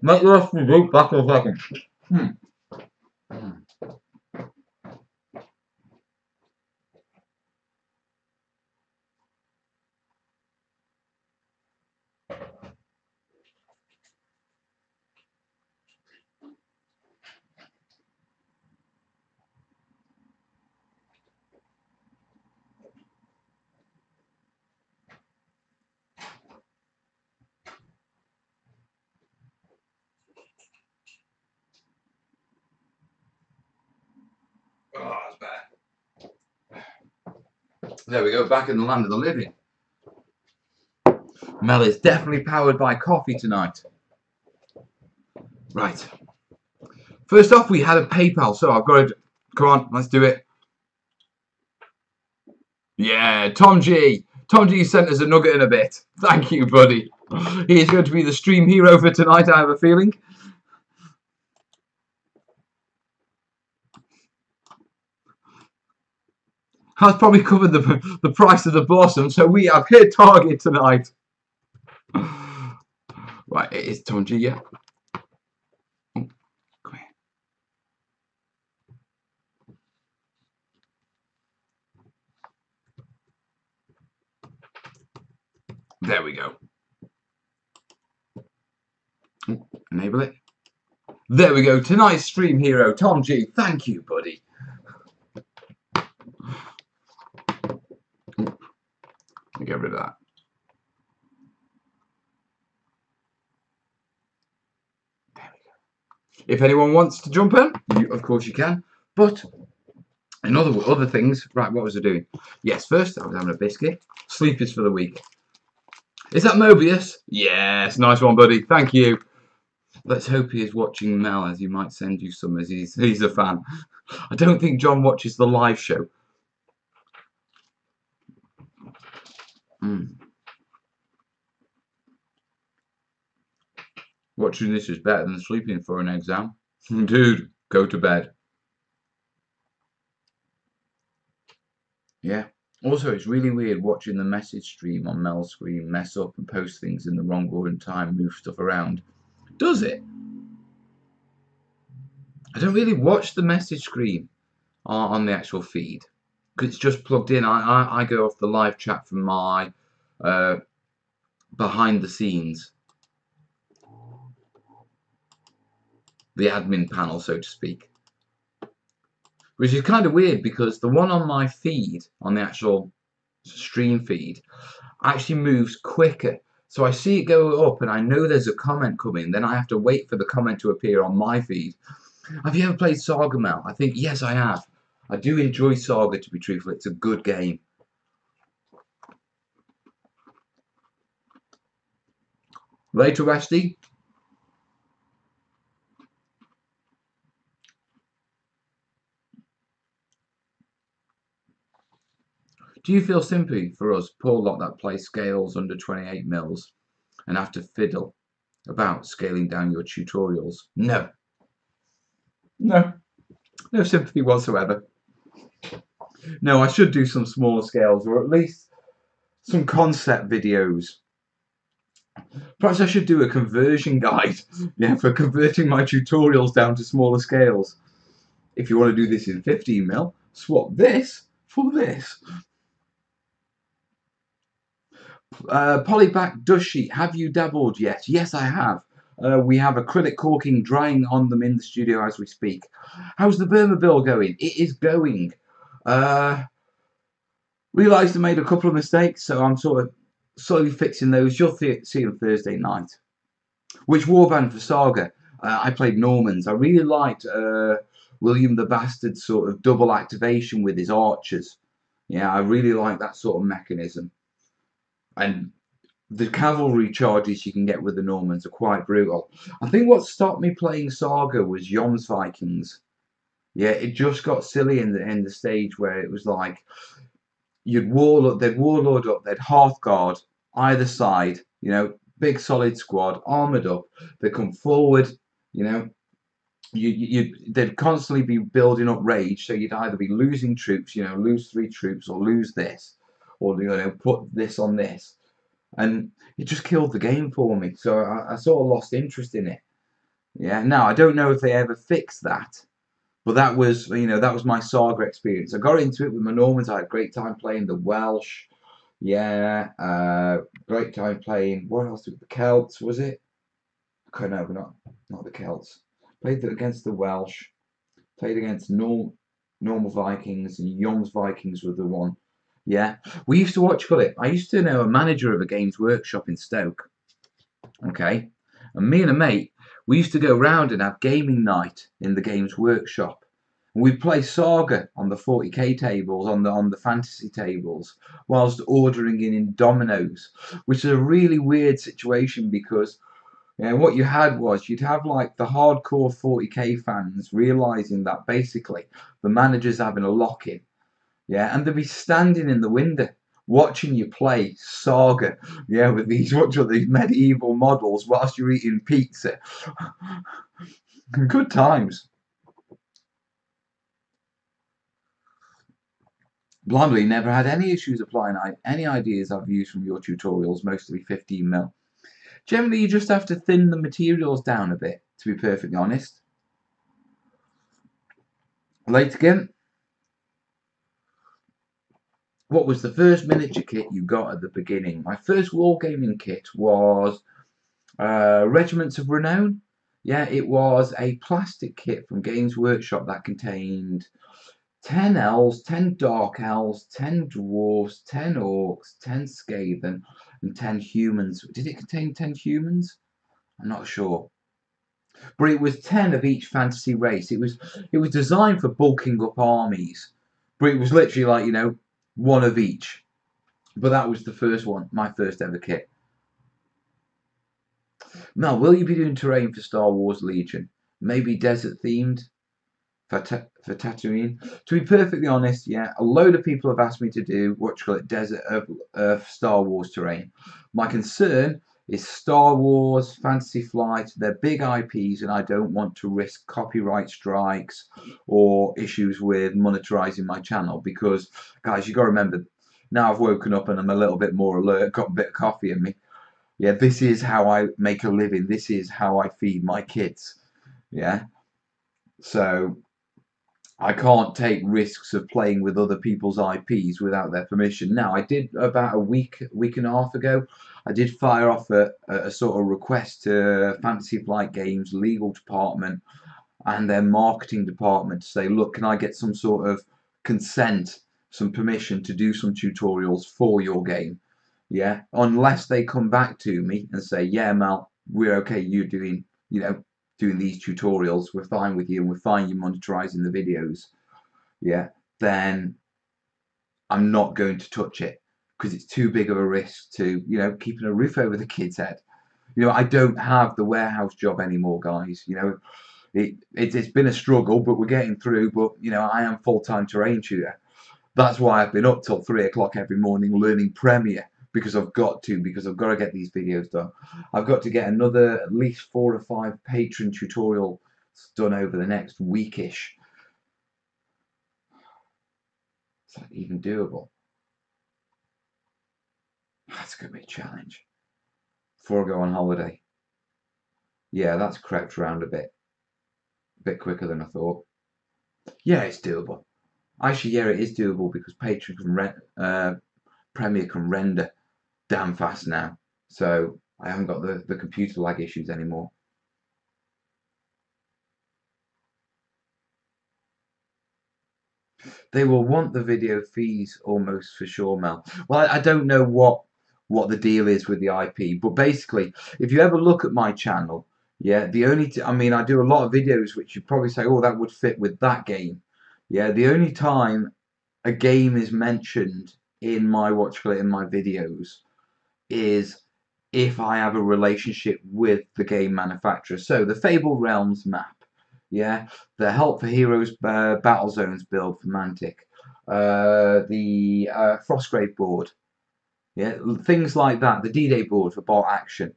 make the rest of the group back in a second. Oh, that's better. There we go, back in the land of the living. Mel is definitely powered by coffee tonight. Right. First off, we had a PayPal, so I've got to... Come on, let's do it. Yeah, Tom G. Tom G sent us a nugget in a bit. Thank you, buddy. He's going to be the stream hero for tonight, I have a feeling. Has probably covered the price of the blossom, so we have hit target tonight. Right, it is Tom G, yeah. Oh, come here. There we go. Oh, enable it. There we go. Tonight's stream hero, Tom G. Thank you, buddy. Get rid of that. There we go. If anyone wants to jump in, of course you can. But in other things, right, what was I doing? Yes, first I was having a biscuit. Sleep is for the week. Is that Mobius? Yes, nice one, buddy. Thank you. Let's hope he is watching Mel, as he might send you some, as he's a fan. I don't think John watches the live show. Watching this is better than sleeping for an exam. Dude, go to bed. Yeah. Also, it's really weird watching the message stream on Mel's screen mess up and post things in the wrong order and time, move stuff around. Does it? I don't really watch the message screen on the actual feed because it's just plugged in. I go off the live chat from my behind the scenes, the admin panel, so to speak. Which is kind of weird because the one on my feed, on the actual stream feed, actually moves quicker. So I see it go up and I know there's a comment coming. Then I have to wait for the comment to appear on my feed. Have you ever played Saga, Mel? I think, yes, I have. I do enjoy Saga, to be truthful. It's a good game. Later, Westy. Do you feel sympathy for us, poor lot that play scales under 28 mils and have to fiddle about scaling down your tutorials? No. No. No sympathy whatsoever. No, I should do some smaller scales, or at least some concept videos. Perhaps I should do a conversion guide, yeah, for converting my tutorials down to smaller scales. If you want to do this in 15 mil, swap this for this. Polyback dust sheet, have you dabbled yet? Yes, I have. We have acrylic caulking drying on them in the studio as we speak. How's the Burma bill going? It is going. Realised I made a couple of mistakes, so I'm sort of slowly fixing those. You'll see them Thursday night. Which warband for Saga? I played Normans. I really liked William the Bastard's sort of double activation with his archers. Yeah, I really like that sort of mechanism. And the cavalry charges you can get with the Normans are quite brutal. I think what stopped me playing Saga was Jom's Vikings. Yeah, it just got silly in the stage where it was like they'd warlord up, they'd Hearthguard either side, You know, big solid squad, armoured up. They come forward, you know, they'd constantly be building up rage, so you'd either be losing troops, you know, lose 3 troops, or lose this, or, you know, put this on this, and it just killed the game for me. So I sort of lost interest in it. Yeah. Now I don't know if they ever fixed that, but that was, you know, that was my Saga experience. I got into it with my Normans. I had a great time playing the Welsh. Yeah, great time playing. What else? The Celts, was it? Okay, no, not the Celts. Played against the Welsh. Played against normal Vikings, and Young's Vikings were the one. Yeah, we used to watch it. I used to know a manager of a Games Workshop in Stoke. Okay, and me and a mate, we used to go round and have gaming night in the Games Workshop. And we'd play Saga on the 40k tables, on the fantasy tables, whilst ordering in dominoes, which is a really weird situation because, you know, what you had was you'd have like the hardcore 40k fans realizing that basically the manager's having a lock-in, yeah, and they'd be standing in the window watching you play Saga, yeah, with these medieval models whilst you're eating pizza. Good times. Bluntly, never had any issues applying any ideas I've used from your tutorials, mostly 15mm. Generally, you just have to thin the materials down a bit, to be perfectly honest. Late again. What was the first miniature kit you got at the beginning? My first wargaming kit was Regiments of Renown. Yeah, it was a plastic kit from Games Workshop that contained 10 elves, 10 dark elves, 10 dwarves, 10 orcs, 10 Skaven, and 10 humans. Did it contain 10 humans? I'm not sure. But it was 10 of each fantasy race. It was designed for bulking up armies. But it was literally like, you know, one of each. But that was the first one, my first ever kit. Mel, will you be doing terrain for Star Wars Legion? Maybe desert themed for Tatooine? To be perfectly honest, yeah, a load of people have asked me to do what you call it, desert Earth Star Wars terrain. My concern is Star Wars, Fantasy Flight, they're big IPs, and I don't want to risk copyright strikes or issues with monetizing my channel because, guys, you got to remember, now I've woken up and I'm a little bit more alert, got a bit of coffee in me. Yeah, this is how I make a living. This is how I feed my kids. Yeah. So I can't take risks of playing with other people's IPs without their permission. Now, I did about a week and a half ago, I did fire off a sort of request to Fantasy Flight Games legal department and their marketing department to say, look, can I get some sort of consent, some permission to do some tutorials for your game? Yeah, unless they come back to me and say, yeah, Mel, we're okay, you doing, you know, doing these tutorials, we're fine with you and we're fine you monetizing the videos, yeah, then I'm not going to touch it because it's too big of a risk to, you know, keeping a roof over the kid's head. You know, I don't have the warehouse job anymore, guys. You know, it's been a struggle, but we're getting through. But, you know, I am full-time terrain tutor. That's why I've been up till 3 o'clock every morning learning Premiere because I've got to get these videos done. I've got to get another at least 4 or 5 patron tutorials done over the next weekish. Is that even doable? That's going to be a challenge. Before I go on holiday. Yeah, that's crept around a bit quicker than I thought. Yeah, it's doable. Actually, yeah, it is doable because Patreon Premiere can render damn fast now. So I haven't got the computer lag issues anymore. They will want the video fees almost for sure, Mel. Well, I don't know what the deal is with the IP, but basically, if you ever look at my channel, yeah, I mean, I do a lot of videos which you probably say, oh, that would fit with that game. Yeah, the only time a game is mentioned in my in my videos is if I have a relationship with the game manufacturer. So the Fable Realms map, yeah, the Help for Heroes Battle Zones build for Mantic, the Frostgrave board, Yeah, things like that. The D-Day board for bot action.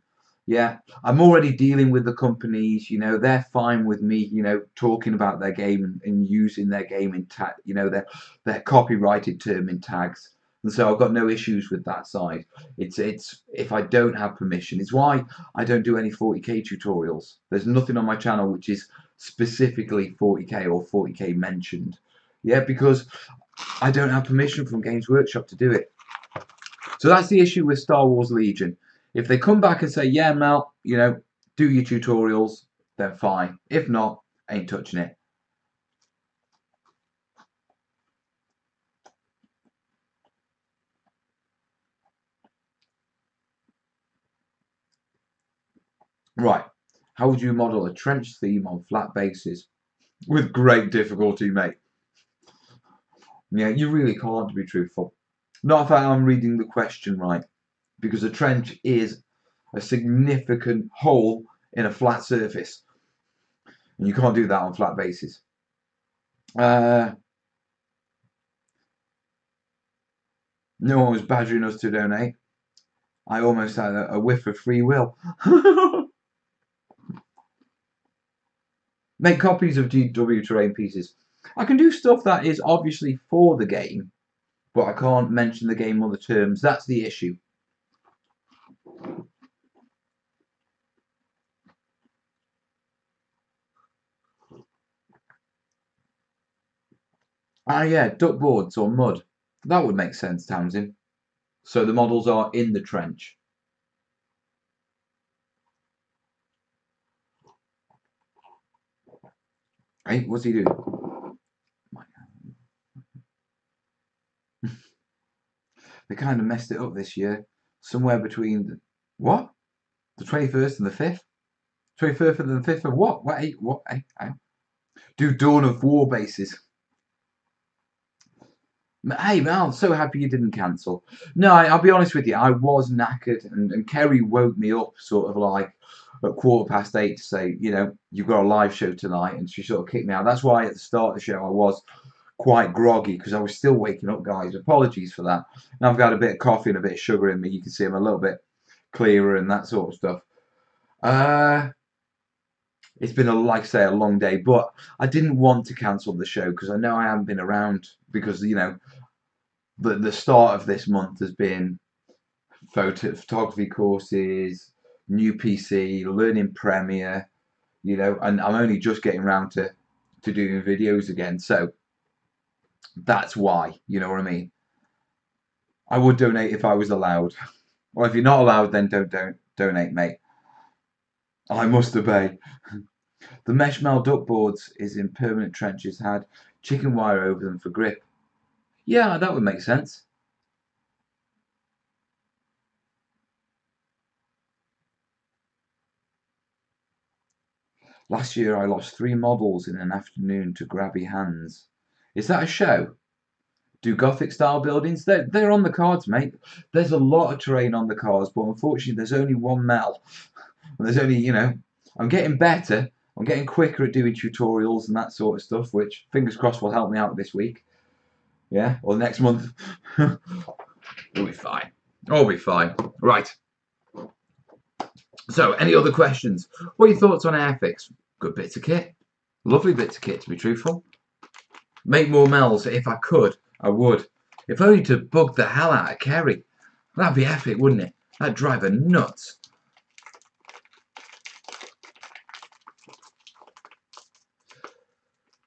Yeah, I'm already dealing with the companies. You know, they're fine with me. You know, talking about their game and using their game in tag. You know, their copyrighted term in tags. And so I've got no issues with that side. It's if I don't have permission, it's why I don't do any 40k tutorials. There's nothing on my channel which is specifically 40k or 40k mentioned. Yeah, because I don't have permission from Games Workshop to do it. So that's the issue with Star Wars Legion. If they come back and say, yeah, Mel, you know, do your tutorials, then fine. If not, ain't touching it. Right. How would you model a trench theme on flat bases? With great difficulty, mate. Yeah, you really can't, to be truthful. Not if I'm reading the question right. Because a trench is a significant hole in a flat surface. And you can't do that on flat bases. No one was badgering us to donate. I almost had a whiff of free will. Make copies of GW terrain pieces. I can do stuff that is obviously for the game, but I can't mention the game on the terms. That's the issue. Ah, yeah, duck boards or mud. That would make sense, Townsend. So the models are in the trench. Hey, what's he doing? They kind of messed it up this year. Somewhere between the, what? The 21st and the 5th? 21st and the 5th of what? What? What? Do Dawn of War bases. Hey, man, I'm so happy you didn't cancel. No, I'll be honest with you. I was knackered, and Kerry woke me up sort of like at 8:15 to say, you know, you've got a live show tonight, and she sort of kicked me out. That's why at the start of the show I was quite groggy because I was still waking up, guys. Apologies for that. Now I've got a bit of coffee and a bit of sugar in me. You can see I'm a little bit clearer and that sort of stuff. It's been like I say, a long day, but I didn't want to cancel the show because I know I haven't been around because you know the start of this month has been photography courses, new PC, learning Premiere, you know, and I'm only just getting around to doing videos again. So that's why, you know what I mean? I would donate if I was allowed. Well, if you're not allowed, then don't donate, mate. I must obey. The mesh mel duck boards is in permanent trenches had chicken wire over them for grip. Yeah, that would make sense. Last year I lost 3 models in an afternoon to grabby hands. Is that a show? Do Gothic style buildings? They're on the cards, mate. There's a lot of terrain on the cards, but unfortunately there's only one Mel. And there's only, you know, I'm getting better. I'm getting quicker at doing tutorials and that sort of stuff, which fingers crossed will help me out this week. Yeah, or next month. We'll be fine. I'll be fine. Right. So, any other questions? What are your thoughts on Airfix? Good bits of kit. Lovely bits of kit, to be truthful. Make more Mels. If I could, I would. If only to bug the hell out of Kerry. That'd be epic, wouldn't it? That'd drive her nuts.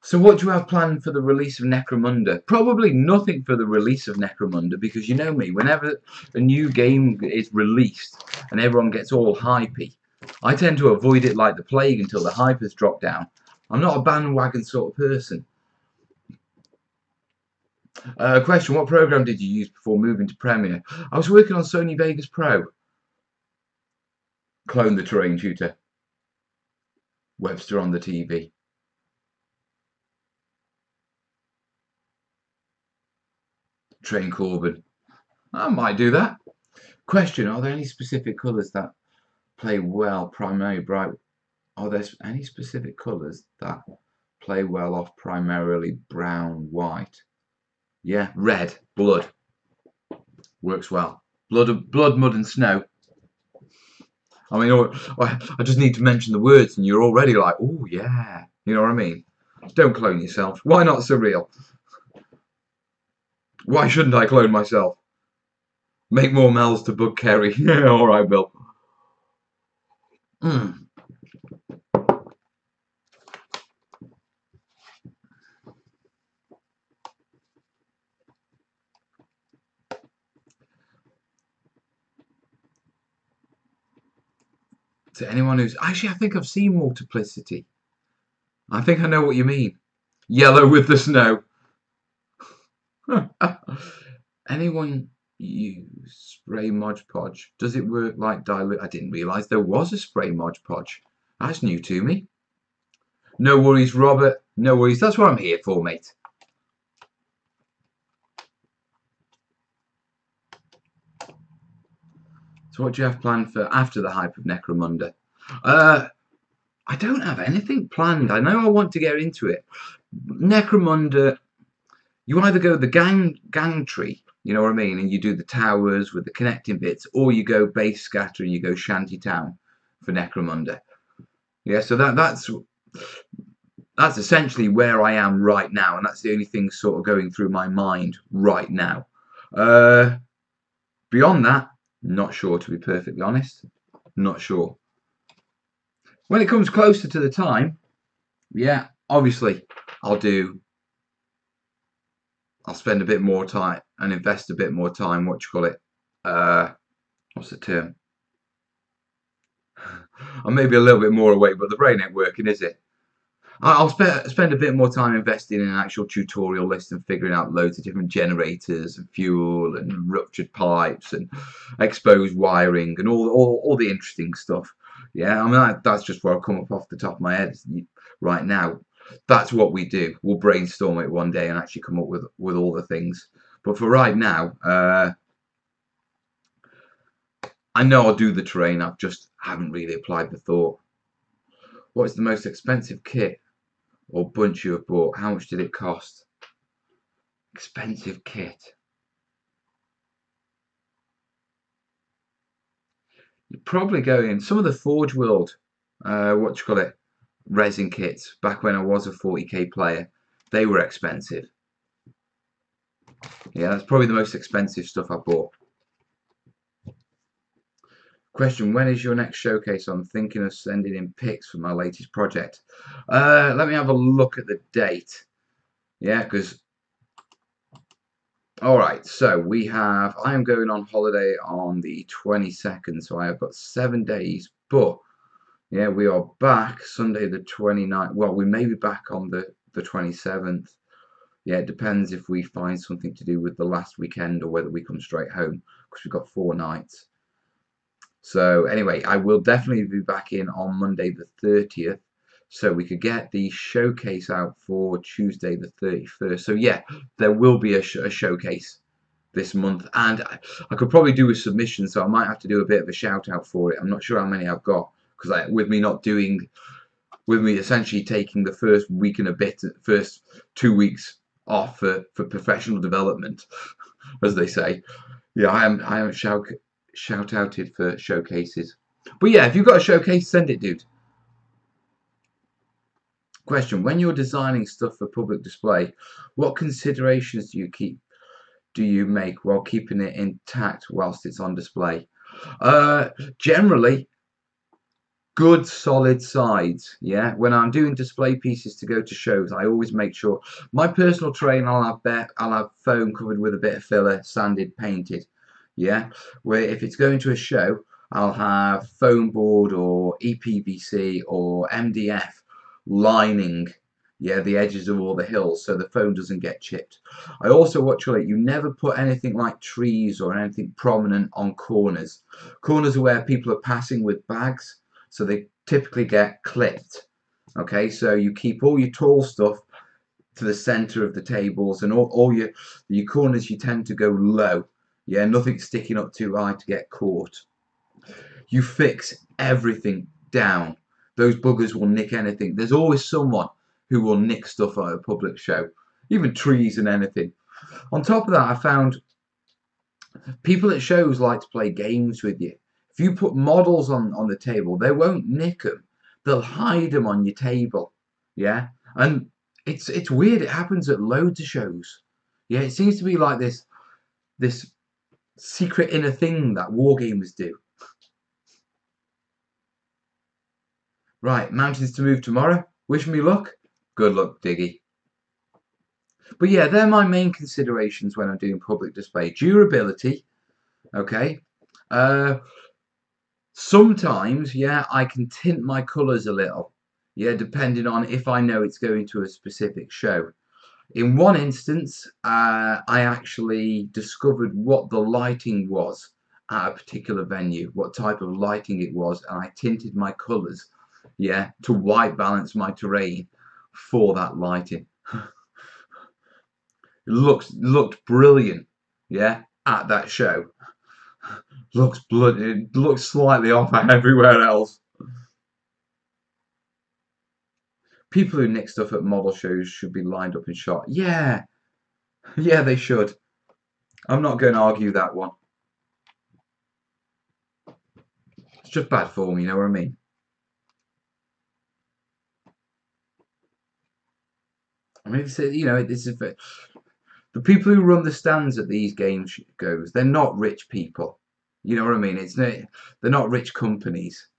So what do you have planned for the release of Necromunda? Probably nothing for the release of Necromunda because you know me, whenever a new game is released and everyone gets all hypey, I tend to avoid it like the plague until the hype has dropped down. I'm not a bandwagon sort of person. Question, what program did you use before moving to Premiere? I was working on Sony Vegas Pro. Clone the Terrain Tutor. Webster on the TV. Train Corbin. I might do that. Question, are there any specific colours that play well primarily bright? Are there any specific colours that play well off primarily brown, white? Yeah, red, blood. Works well. Blood, mud, and snow. I mean, I just need to mention the words, and you're already like, oh yeah. You know what I mean? Don't clone yourself. Why not surreal? Why shouldn't I clone myself? Make more Mels to bug Kerry. Yeah, all right, Bill. Mm. To anyone who's actually, I think I've seen Multiplicity. I think I know what you mean. Yellow with the snow. Anyone use spray Mod Podge? Does it work like dilute? I didn't realise there was a spray Mod Podge. That's new to me. No worries, Robert. No worries. That's what I'm here for, mate. So what do you have planned for after the hype of Necromunda? I don't have anything planned. I know I want to get into it. Necromunda, you either go the gang tree, you know what I mean, and you do the towers with the connecting bits, or you go base scatter and you go shanty town for Necromunda. Yeah, so that's essentially where I am right now, and that's the only thing sort of going through my mind right now. Beyond that, not sure, to be perfectly honest. Not sure. When it comes closer to the time, yeah, obviously I'll spend a bit more time and invest a bit more time. What you call it? What's the term? I'm maybe a little bit more awake, but the brain ain't working, is it? I'll spend a bit more time investing in an actual tutorial list and figuring out loads of different generators and fuel and ruptured pipes and exposed wiring and all the interesting stuff. Yeah, I mean that's just where I'll come up off the top of my head right now. That's what we do. We'll brainstorm it one day and actually come up with all the things. But for right now, I know I'll do the terrain. I just haven't really applied the thought. What's the most expensive kit or bunch you have bought? How much did it cost? Expensive kit. You're probably going some of the Forge World, what you call it, resin kits. Back when I was a 40k player, they were expensive. Yeah, that's probably the most expensive stuff I bought. Question: when is your next showcase? I'm thinking of sending in pics for my latest project. Let me have a look at the date. Yeah, because all right, so I am going on holiday on the 22nd, so I have got 7 days, but yeah, we are back Sunday the 29th. Well, we may be back on the 27th. Yeah, it depends if we find something to do with the last weekend or whether we come straight home, because we've got 4 nights. So anyway, I will definitely be back in on Monday the 30th, so we could get the showcase out for Tuesday the 31st. So yeah, there will be a showcase this month, and I could probably do a submission, so I might have to do a bit of a shout out for it. I'm not sure how many I've got, because with me essentially taking the first week and a bit, first 2 weeks off for professional development, as they say. Yeah, I am shout outed for showcases. But yeah, if you've got a showcase, send it, dude. Question: when you're designing stuff for public display, what considerations do you make while keeping it intact whilst it's on display? Generally, good solid sides. Yeah, when I'm doing display pieces to go to shows, I always make sure my personal terrain I'll have foam covered with a bit of filler, sanded, painted. Yeah, where if it's going to a show, I'll have foam board or EPVC or MDF lining, yeah, the edges of all the hills so the foam doesn't get chipped. I also watch it, you never put anything like trees or anything prominent on corners. Corners are where people are passing with bags, so they typically get clipped. Okay, so you keep all your tall stuff to the center of the tables, and all your corners you tend to go low. Yeah, nothing sticking up too high to get caught. You fix everything down. Those buggers will nick anything. There's always someone who will nick stuff at a public show, even trees and anything. On top of that, I found People at shows like to play games with you. If you put models on the table, they won't nick them. They'll hide them on your table. Yeah, and it's weird. It happens at loads of shows. Yeah, it seems to be like this secret inner thing that wargamers do. Right, mountains to move tomorrow. Wish me luck. Good luck, Diggy. But yeah, they're my main considerations when I'm doing public display. Durability, okay. Sometimes, yeah, I can tint my colours a little. Yeah, depending on if I know it's going to a specific show. In one instance, I actually discovered what the lighting was at a particular venue, what type of lighting it was, and I tinted my colours, yeah, to white balance my terrain for that lighting. It looked brilliant, yeah, at that show. Looks bloody, it looks slightly off everywhere else. People who nick stuff at model shows should be lined up and shot. Yeah, yeah, they should. I'm not going to argue that one. It's just bad form, you know what I mean? I mean, it's, you know, this is the people who run the stands at these game goes. They're not rich people. You know what I mean? It's not, they're not rich companies.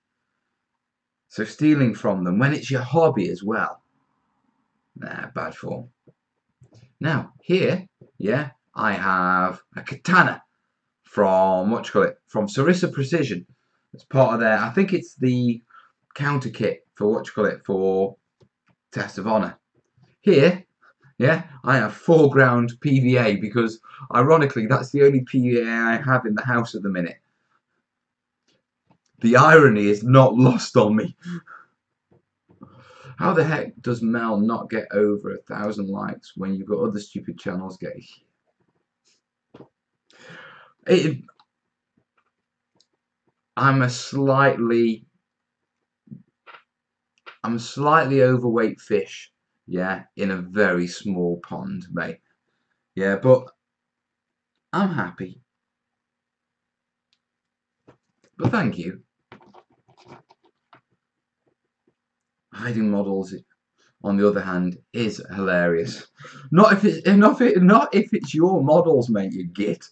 So stealing from them when it's your hobby as well, nah, bad form. Now here, yeah, I have a katana from what you call it, from Sarissa Precision. It's part of their. I think it's the counter kit for what you call it for Test of Honor. Here, yeah, I have foreground PVA because, ironically, that's the only PVA I have in the house at the minute. The irony is not lost on me. How the heck does Mel not get over 1,000 likes when you've got other stupid channels getting? I'm a slightly overweight fish, yeah, in a very small pond, mate. Yeah, but I'm happy. But thank you. Hiding models, on the other hand, is hilarious. Not if it's your models, mate. You git.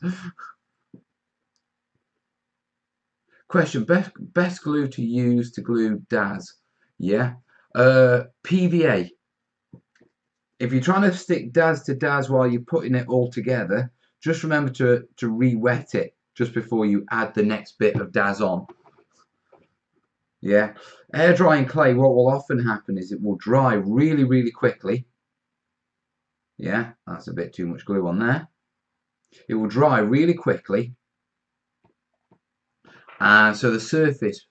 Question: best glue to use to glue DAS? Yeah, PVA. If you're trying to stick DAS to DAS while you're putting it all together, just remember to re-wet it just before you add the next bit of DAS on. Yeah, air drying clay, what will often happen is it will dry really, really quickly. Yeah, that's a bit too much glue on there. It will dry really quickly, and so the surface,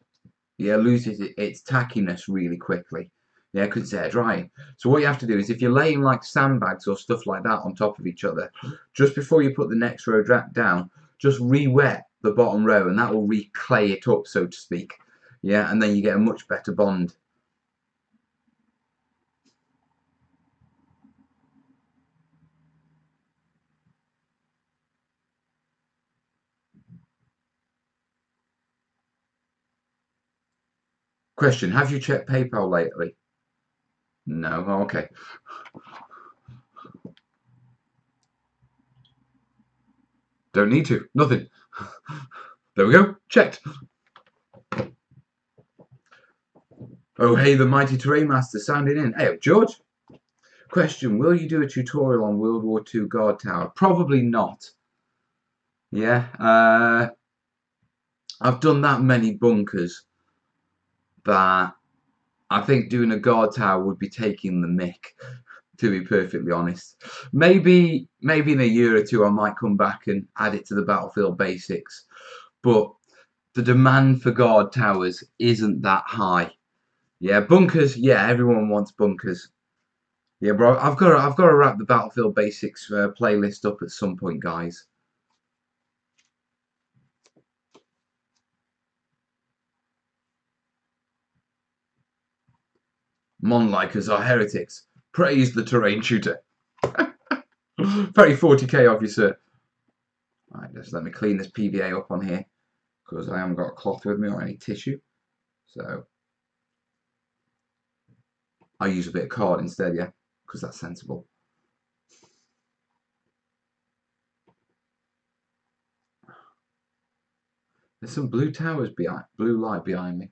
yeah, loses its tackiness really quickly. Yeah, because it's air drying. So what you have to do is, if you're laying like sandbags or stuff like that on top of each other, just before you put the next row down, just re-wet the bottom row, and that will re-clay it up, so to speak. Yeah, and then you get a much better bond. Question: have you checked PayPal lately? No. Oh, okay. Don't need to. Nothing. There we go. Checked. Oh, hey, the mighty terrain master sounding in. Hey, George. Question: will you do a tutorial on World War II guard tower? Probably not. Yeah. I've done that many bunkers that I think doing a guard tower would be taking the mick, to be perfectly honest. Maybe in a year or two I might come back and add it to the battlefield basics, but the demand for guard towers isn't that high. Yeah, bunkers. Yeah, everyone wants bunkers. Yeah, bro, I've got to wrap the battlefield basics playlist up at some point, guys. Monlikers are heretics. Praise the terrain shooter. Very 40k of you, sir. Right, just let me clean this PVA up on here because I haven't got a cloth with me or any tissue. So I use a bit of card instead, yeah, because that's sensible. There's some blue towers behind, blue light behind me.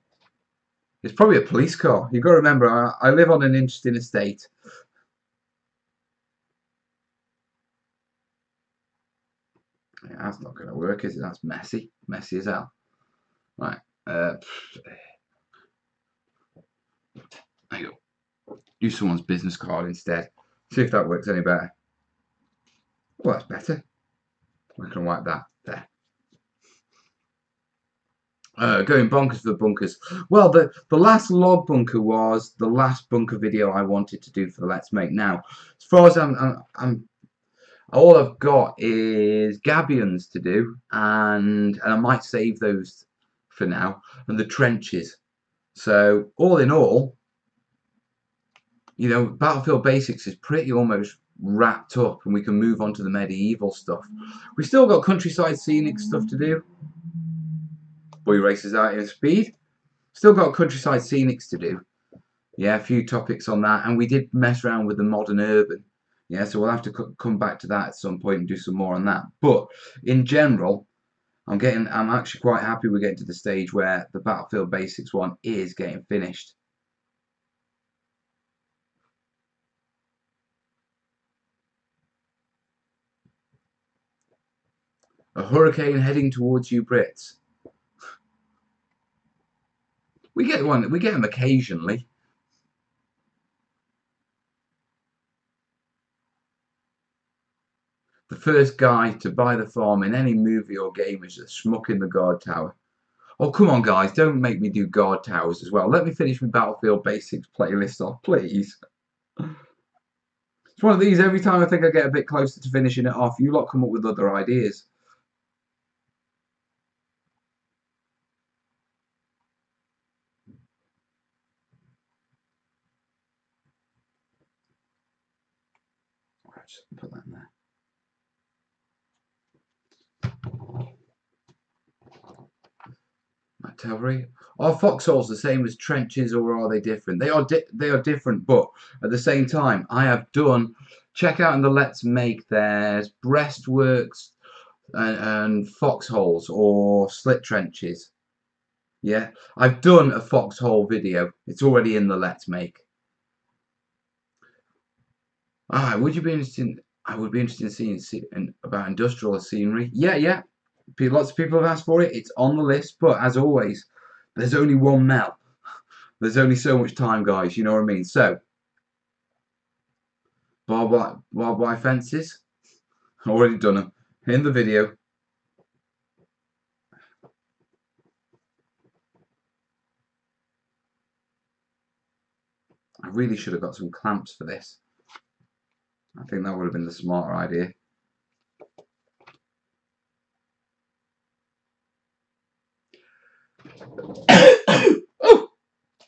It's probably a police car. You've got to remember, I live on an interesting estate. Yeah, that's not going to work, is it? That's messy. Messy as hell. Right. There you go. Use someone's business card instead. See if that works any better. Well, that's better. We can wipe that there. Going bonkers for the bunkers. Well, the last log bunker was the last bunker video I wanted to do for the Let's Make. Now, as far as I'm all I've got is gabions to do, and I might save those for now, and the trenches. So all in all, you know, Battlefield Basics is pretty almost wrapped up, and we can move on to the medieval stuff. We still got countryside scenic stuff to do. Boy races out in speed. Still got countryside scenics to do. Yeah, a few topics on that, and we did mess around with the modern urban. Yeah, so we'll have to come back to that at some point and do some more on that. But in general, I'm actually quite happy we're getting to the stage where the Battlefield Basics one is getting finished. A hurricane heading towards you Brits. We get them occasionally. The first guy to buy the farm in any movie or game is a schmuck in the guard tower. Oh, come on, guys, don't make me do guard towers as well. Let me finish my Battlefield Basics playlist off, please. It's one of these, every time I think I get a bit closer to finishing it off, you lot come up with other ideas. Right, just put that in there. Artillery. Are foxholes the same as trenches, or are they different? They are different, but at the same time, I have done. Check out in the Let's Make. There's breastworks and foxholes or slit trenches. Yeah, I've done a foxhole video. It's already in the Let's Make. Would you be interested? I would be interested in seeing about industrial scenery. Yeah. Lots of people have asked for it. It's on the list, but as always, there's only one Mel. There's only so much time, guys. You know what I mean? So, barbed wire fences. Already done them in the video. I really should have got some clamps for this. I think that would have been the smarter idea.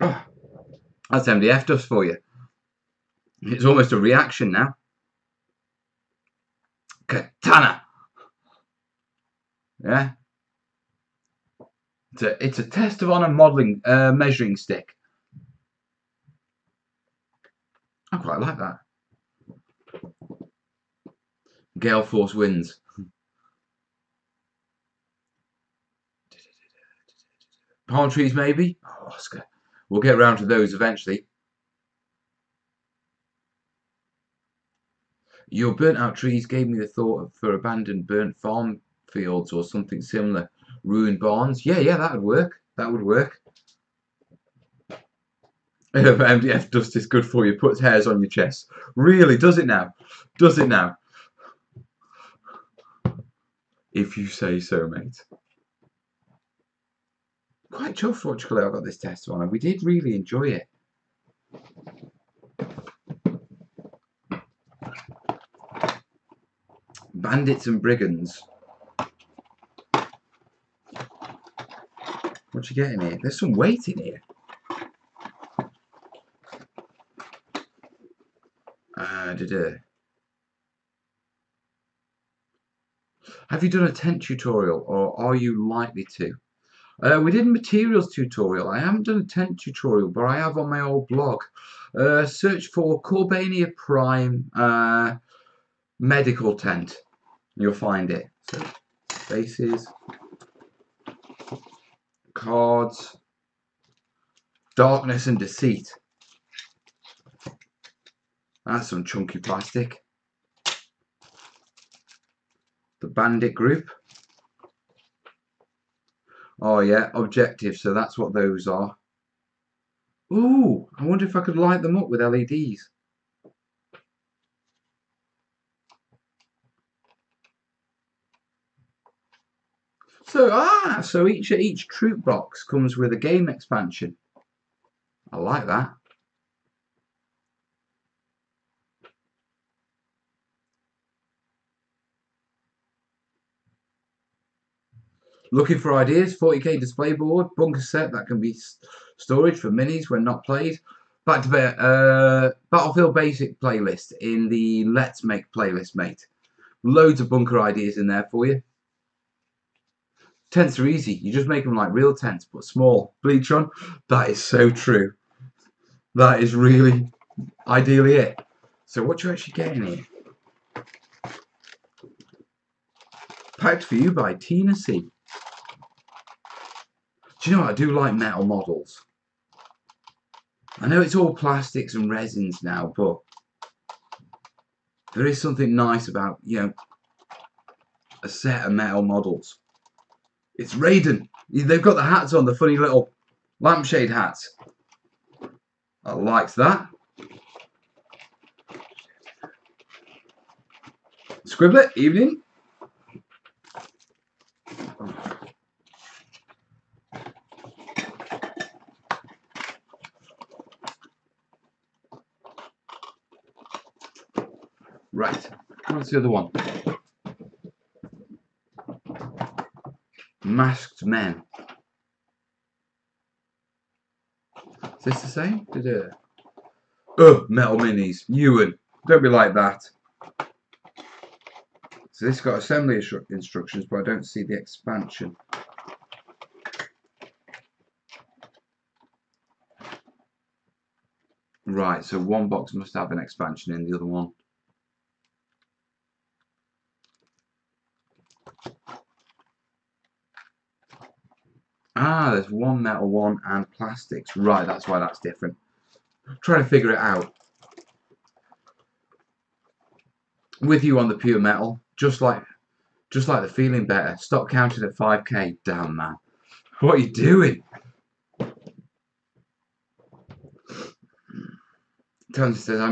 Oh! That's MDF dust for you. It's almost a reaction now. Katana. Yeah. It's a test of honor modeling measuring stick. I quite like that. Gale force winds. Palm trees, maybe? Oh, Oscar. We'll get around to those eventually. Your burnt out trees gave me the thought for abandoned burnt farm fields or something similar. Ruined barns. Yeah, that would work. That would work. MDF dust is good for you. Puts hairs on your chest. Really? Does it now? Does it now? If you say so, mate. Quite chuffed, fortunately, I got this test on, and we did really enjoy it. Bandits and brigands. What you getting here? There's some weight in here. Have you done a tent tutorial, or are you likely to? We did a materials tutorial. I haven't done a tent tutorial, but I have on my old blog. Search for Corbania Prime medical tent. You'll find it. So, bases, cards, darkness and deceit. That's some chunky plastic. The bandit group. Oh yeah, objective. So that's what those are. Ooh, I wonder if I could light them up with LEDs. So each troop box comes with a game expansion. I like that. Looking for ideas? 40k display board, bunker set that can be storage for minis when not played. Back to Battlefield Basic playlist in the Let's Make playlist, mate. Loads of bunker ideas in there for you. Tents are easy. You just make them like real tents, but small. Bleachon, that is so true. That is really ideally it. So what you actually getting here? Packed for you by Tina C. Do you know what? I do like metal models. I know it's all plastics and resins now, but there is something nice about, you know, a set of metal models. It's Raiden. They've got the hats on, the funny little lampshade hats. I liked that. Scribblet, evening. Right, what's the other one? Masked Men. Is this the same? Metal minis. Ewan. Don't be like that. So this got assembly instructions, but I don't see the expansion. Right, so one box must have an expansion in the other one. Ah, there's one metal one and plastics. Right, that's why that's different. Trying to figure it out. With you on the pure metal, just like the feeling better. Stop counting at 5k. Damn, man. What are you doing? Tony says, I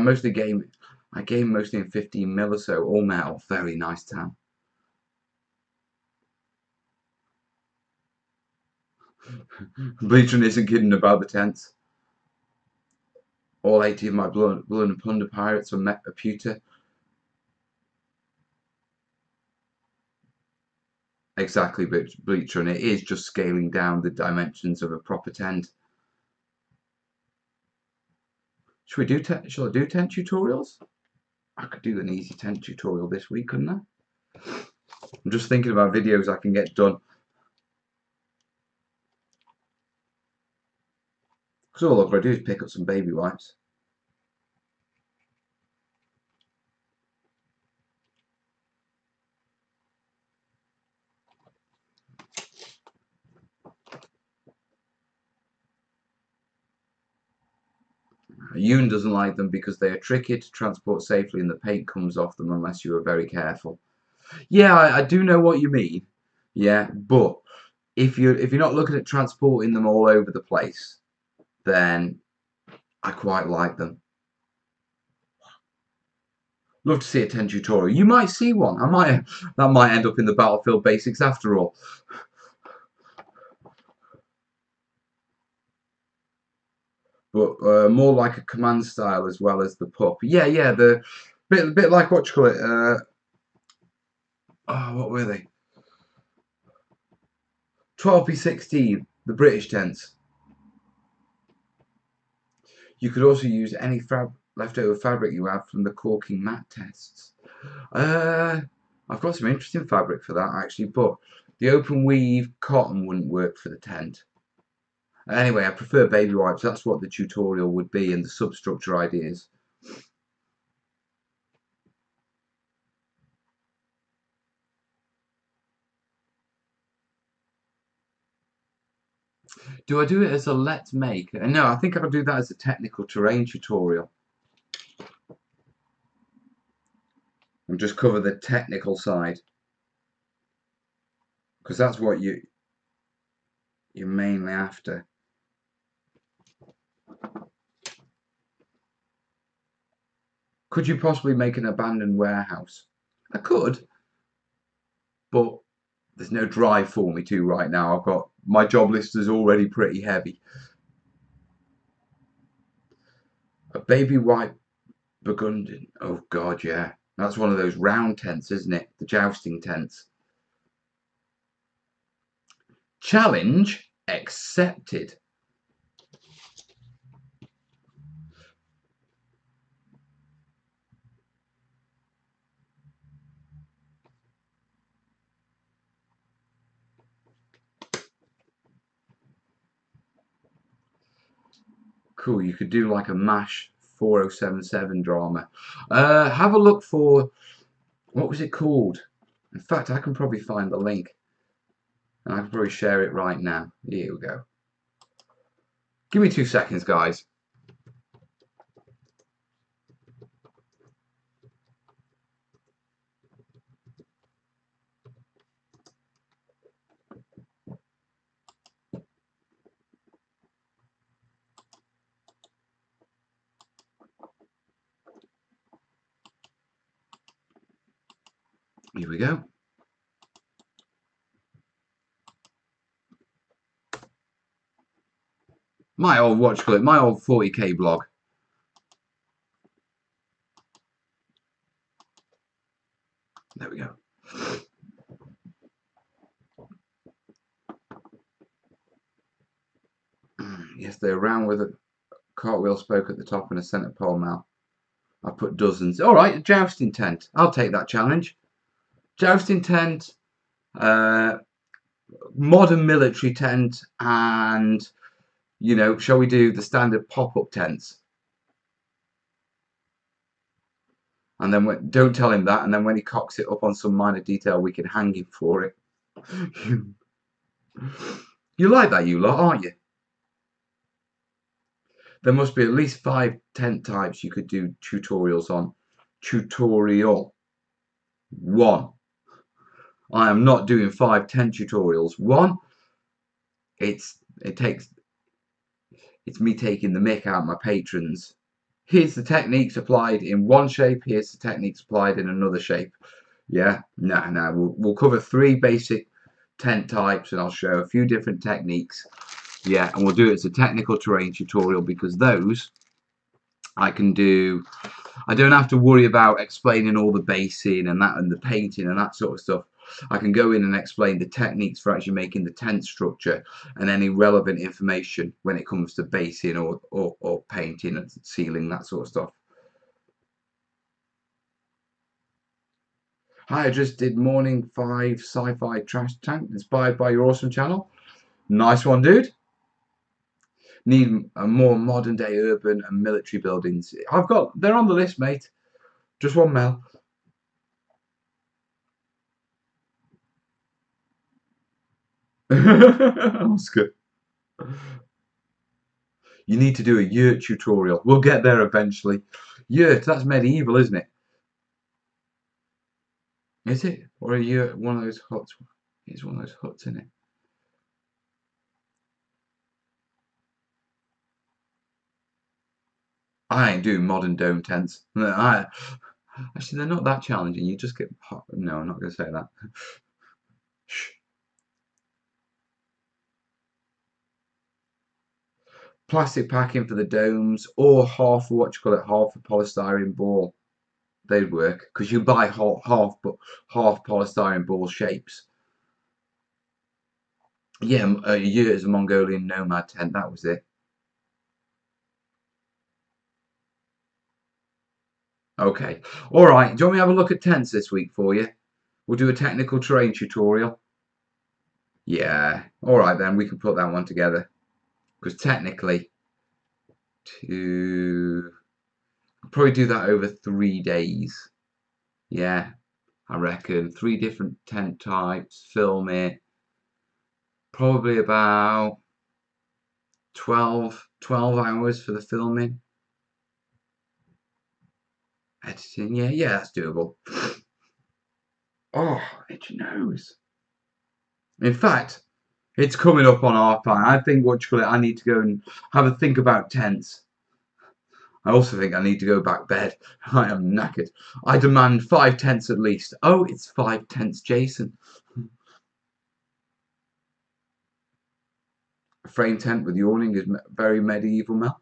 game mostly in 15mm or so, all metal. Very nice, Tam. Bleachon isn't kidding about the tents. All 80 of my blood and plunder pirates are a pewter. Exactly, Bleachon. It is just scaling down the dimensions of a proper tent. Shall I do tent tutorials? I could do an easy tent tutorial this week, couldn't I? I'm just thinking about videos I can get done. Because all I've got to do is pick up some baby wipes. Ewan doesn't like them because they are tricky to transport safely and the paint comes off them unless you are very careful. Yeah, I do know what you mean. Yeah, but if you're not looking at transporting them all over the place, then I quite like them. Love to see a 10 tutorial. You might see one. That might end up in the Battlefield Basics after all. But more like a command style as well as the pup. Yeah, the bit like what you call it. What were they? 12p16, the British tents. You could also use any leftover fabric you have from the caulking mat tests. I've got some interesting fabric for that actually, but the open weave cotton wouldn't work for the tent. Anyway, I prefer baby wipes. That's what the tutorial would be and the substructure ideas. Do I do it as a let's make? No, I think I'll do that as a technical terrain tutorial. And just cover the technical side. Because that's what you're mainly after. Could you possibly make an abandoned warehouse? I could, but there's no drive for me to right now. I've got my job list is already pretty heavy. A baby white Burgundian. Oh God, yeah. That's one of those round tents, isn't it? The jousting tents. Challenge accepted. Cool, you could do like a MASH 4077 drama. Have a look for, what was it called? In fact, I can probably find the link. And I can probably share it right now. Here we go. Give me 2 seconds, guys. Here we go. My old my old 40k blog. There we go. Yes, they're round with a cartwheel spoke at the top and a centre pole mount. I put dozens. All right, a jousting tent. I'll take that challenge. Jousting tent, modern military tent, and shall we do the standard pop-up tents? And then don't tell him that. And then when he cocks it up on some minor detail, we can hang him for it. You like that, you lot, aren't you? There must be at least 5 tent types you could do tutorials on. Tutorial 1. I am not doing 5 tent tutorials. 1, it's me taking the mick out of my patrons. Here's the techniques applied in one shape. Here's the techniques applied in another shape. Yeah, no. We'll cover 3 basic tent types, and I'll show a few different techniques. Yeah, and we'll do it as a technical terrain tutorial because those I can do. I don't have to worry about explaining all the basing and that and the painting and that sort of stuff. I can go in and explain the techniques for actually making the tent structure and any relevant information when it comes to basing or painting and sealing, that sort of stuff. Hi, I just did Morning 5 Sci-Fi Trash Tank inspired by your awesome channel. Nice one, dude. Need a more modern day urban and military buildings. They're on the list, mate. Just one, Mel. Oscar. You need to do a yurt tutorial. We'll get there eventually. Yurt, that's medieval, isn't it? Is it? Or a yurt, one of those huts? It's one of those huts, isn't it? I ain't doing modern dome tents. Actually, they're not that challenging. You just get hot. No, I'm not going to say that. Shh. Plastic packing for the domes, or half a polystyrene ball. They'd work because you buy half polystyrene ball shapes. Yeah, a yurt is a Mongolian nomad tent. That was it. Okay. All right. Do you want me to have a look at tents this week for you? We'll do a technical terrain tutorial. Yeah, alright then, we can put that one together. Because technically, I'll probably do that over 3 days. Yeah, I reckon. 3 different tent types, film it. Probably about 12 hours for the filming. Editing, yeah, that's doable. Oh, itchy nose. In fact, it's coming up on half time. I think, what you call it, I need to go and have a think about tents. I also think I need to go back bed. I am knackered. I demand 5 tents at least. Oh, it's 5 tents, Jason. A frame tent with yawning is very medieval, Mel.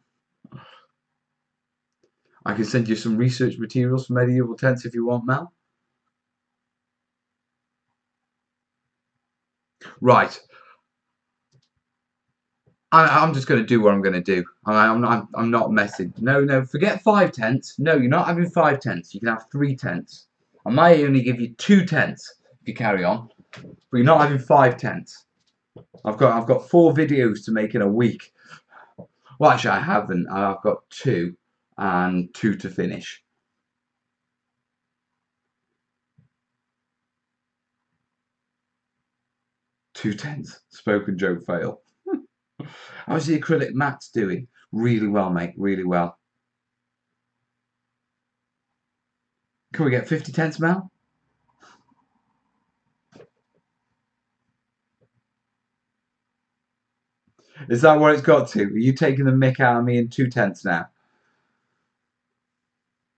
I can send you some research materials for medieval tents if you want, Mel. Right. I'm just going to do what I'm going to do. I'm not messing. No, forget 5 tents. No, you're not having 5 tents. You can have 3 tents. I might only give you 2 tents if you carry on. But you're not having 5 tents. I've got 4 videos to make in a week. Well, actually, I haven't. I've got 2 and 2 to finish. Two tents. Spoken joke fail. How's the acrylic mats doing? Really well, mate. Really well. Can we get 50 tents, Mel? Is that where it's got to? Are you taking the mick out of me in 2 tents now?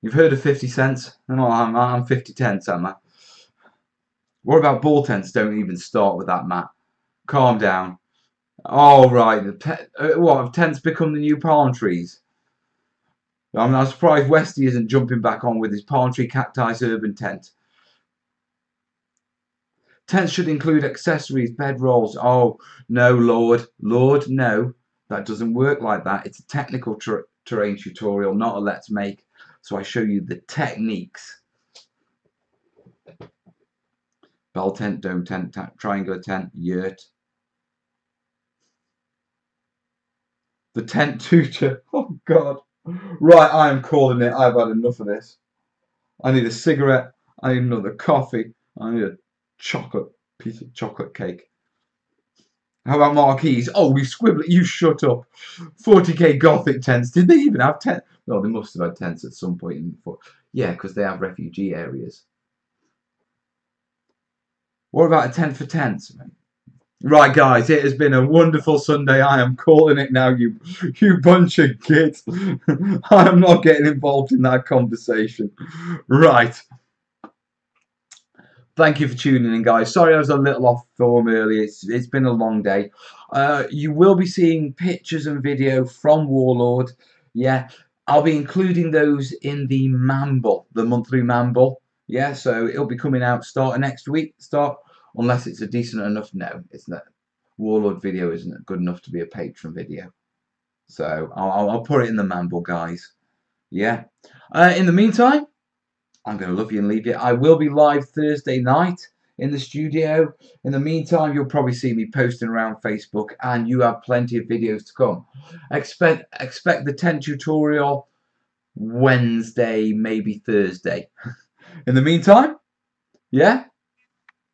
You've heard of 50 cents? No, I'm 50 tents, am I? What about ball tents? Don't even start with that, Matt. Calm down. Oh, right. What, have tents become the new palm trees? I'm surprised Westy isn't jumping back on with his palm tree cacti urban tent. Tents should include accessories, bedrolls. Oh, no, Lord. Lord, no. That doesn't work like that. It's a technical terrain tutorial, not a let's make. So I show you the techniques. Bell tent, dome tent, triangular tent, yurt. The tent tutor. Oh, God. Right, I am calling it. I've had enough of this. I need a cigarette. I need another coffee. I need a piece of chocolate cake. How about marquees? Oh, we scribble it. You shut up. 40k Gothic tents. Did they even have tents? Well, they must have had tents at some point in the. Yeah, because they have refugee areas. What about a tent for tents? Right, guys, it has been a wonderful Sunday. I am calling it now, you bunch of kids. I am not getting involved in that conversation. Right. Thank you for tuning in, guys. Sorry I was a little off form earlier. It's been a long day. You will be seeing pictures and video from Warlord. Yeah, I'll be including those in the Mamble, the monthly Mamble. Yeah, so it'll be coming out starting next week. Unless it's a decent enough. No, it's not. Warlord video isn't good enough to be a patron video. So I'll put it in the Mamble, guys. Yeah. In the meantime, I'm going to love you and leave you. I will be live Thursday night in the studio. In the meantime, you'll probably see me posting around Facebook, and you have plenty of videos to come. Expect the tent tutorial Wednesday, maybe Thursday. In the meantime, yeah,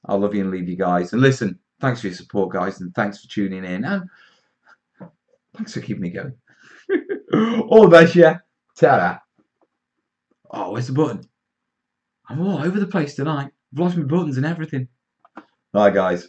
I'll love you and leave you, guys. And listen, thanks for your support, guys, and thanks for tuning in, and thanks for keeping me going. All the best, yeah. Ta-da. Oh, where's the button? I'm all over the place tonight. I've lost my buttons and everything. Bye, guys.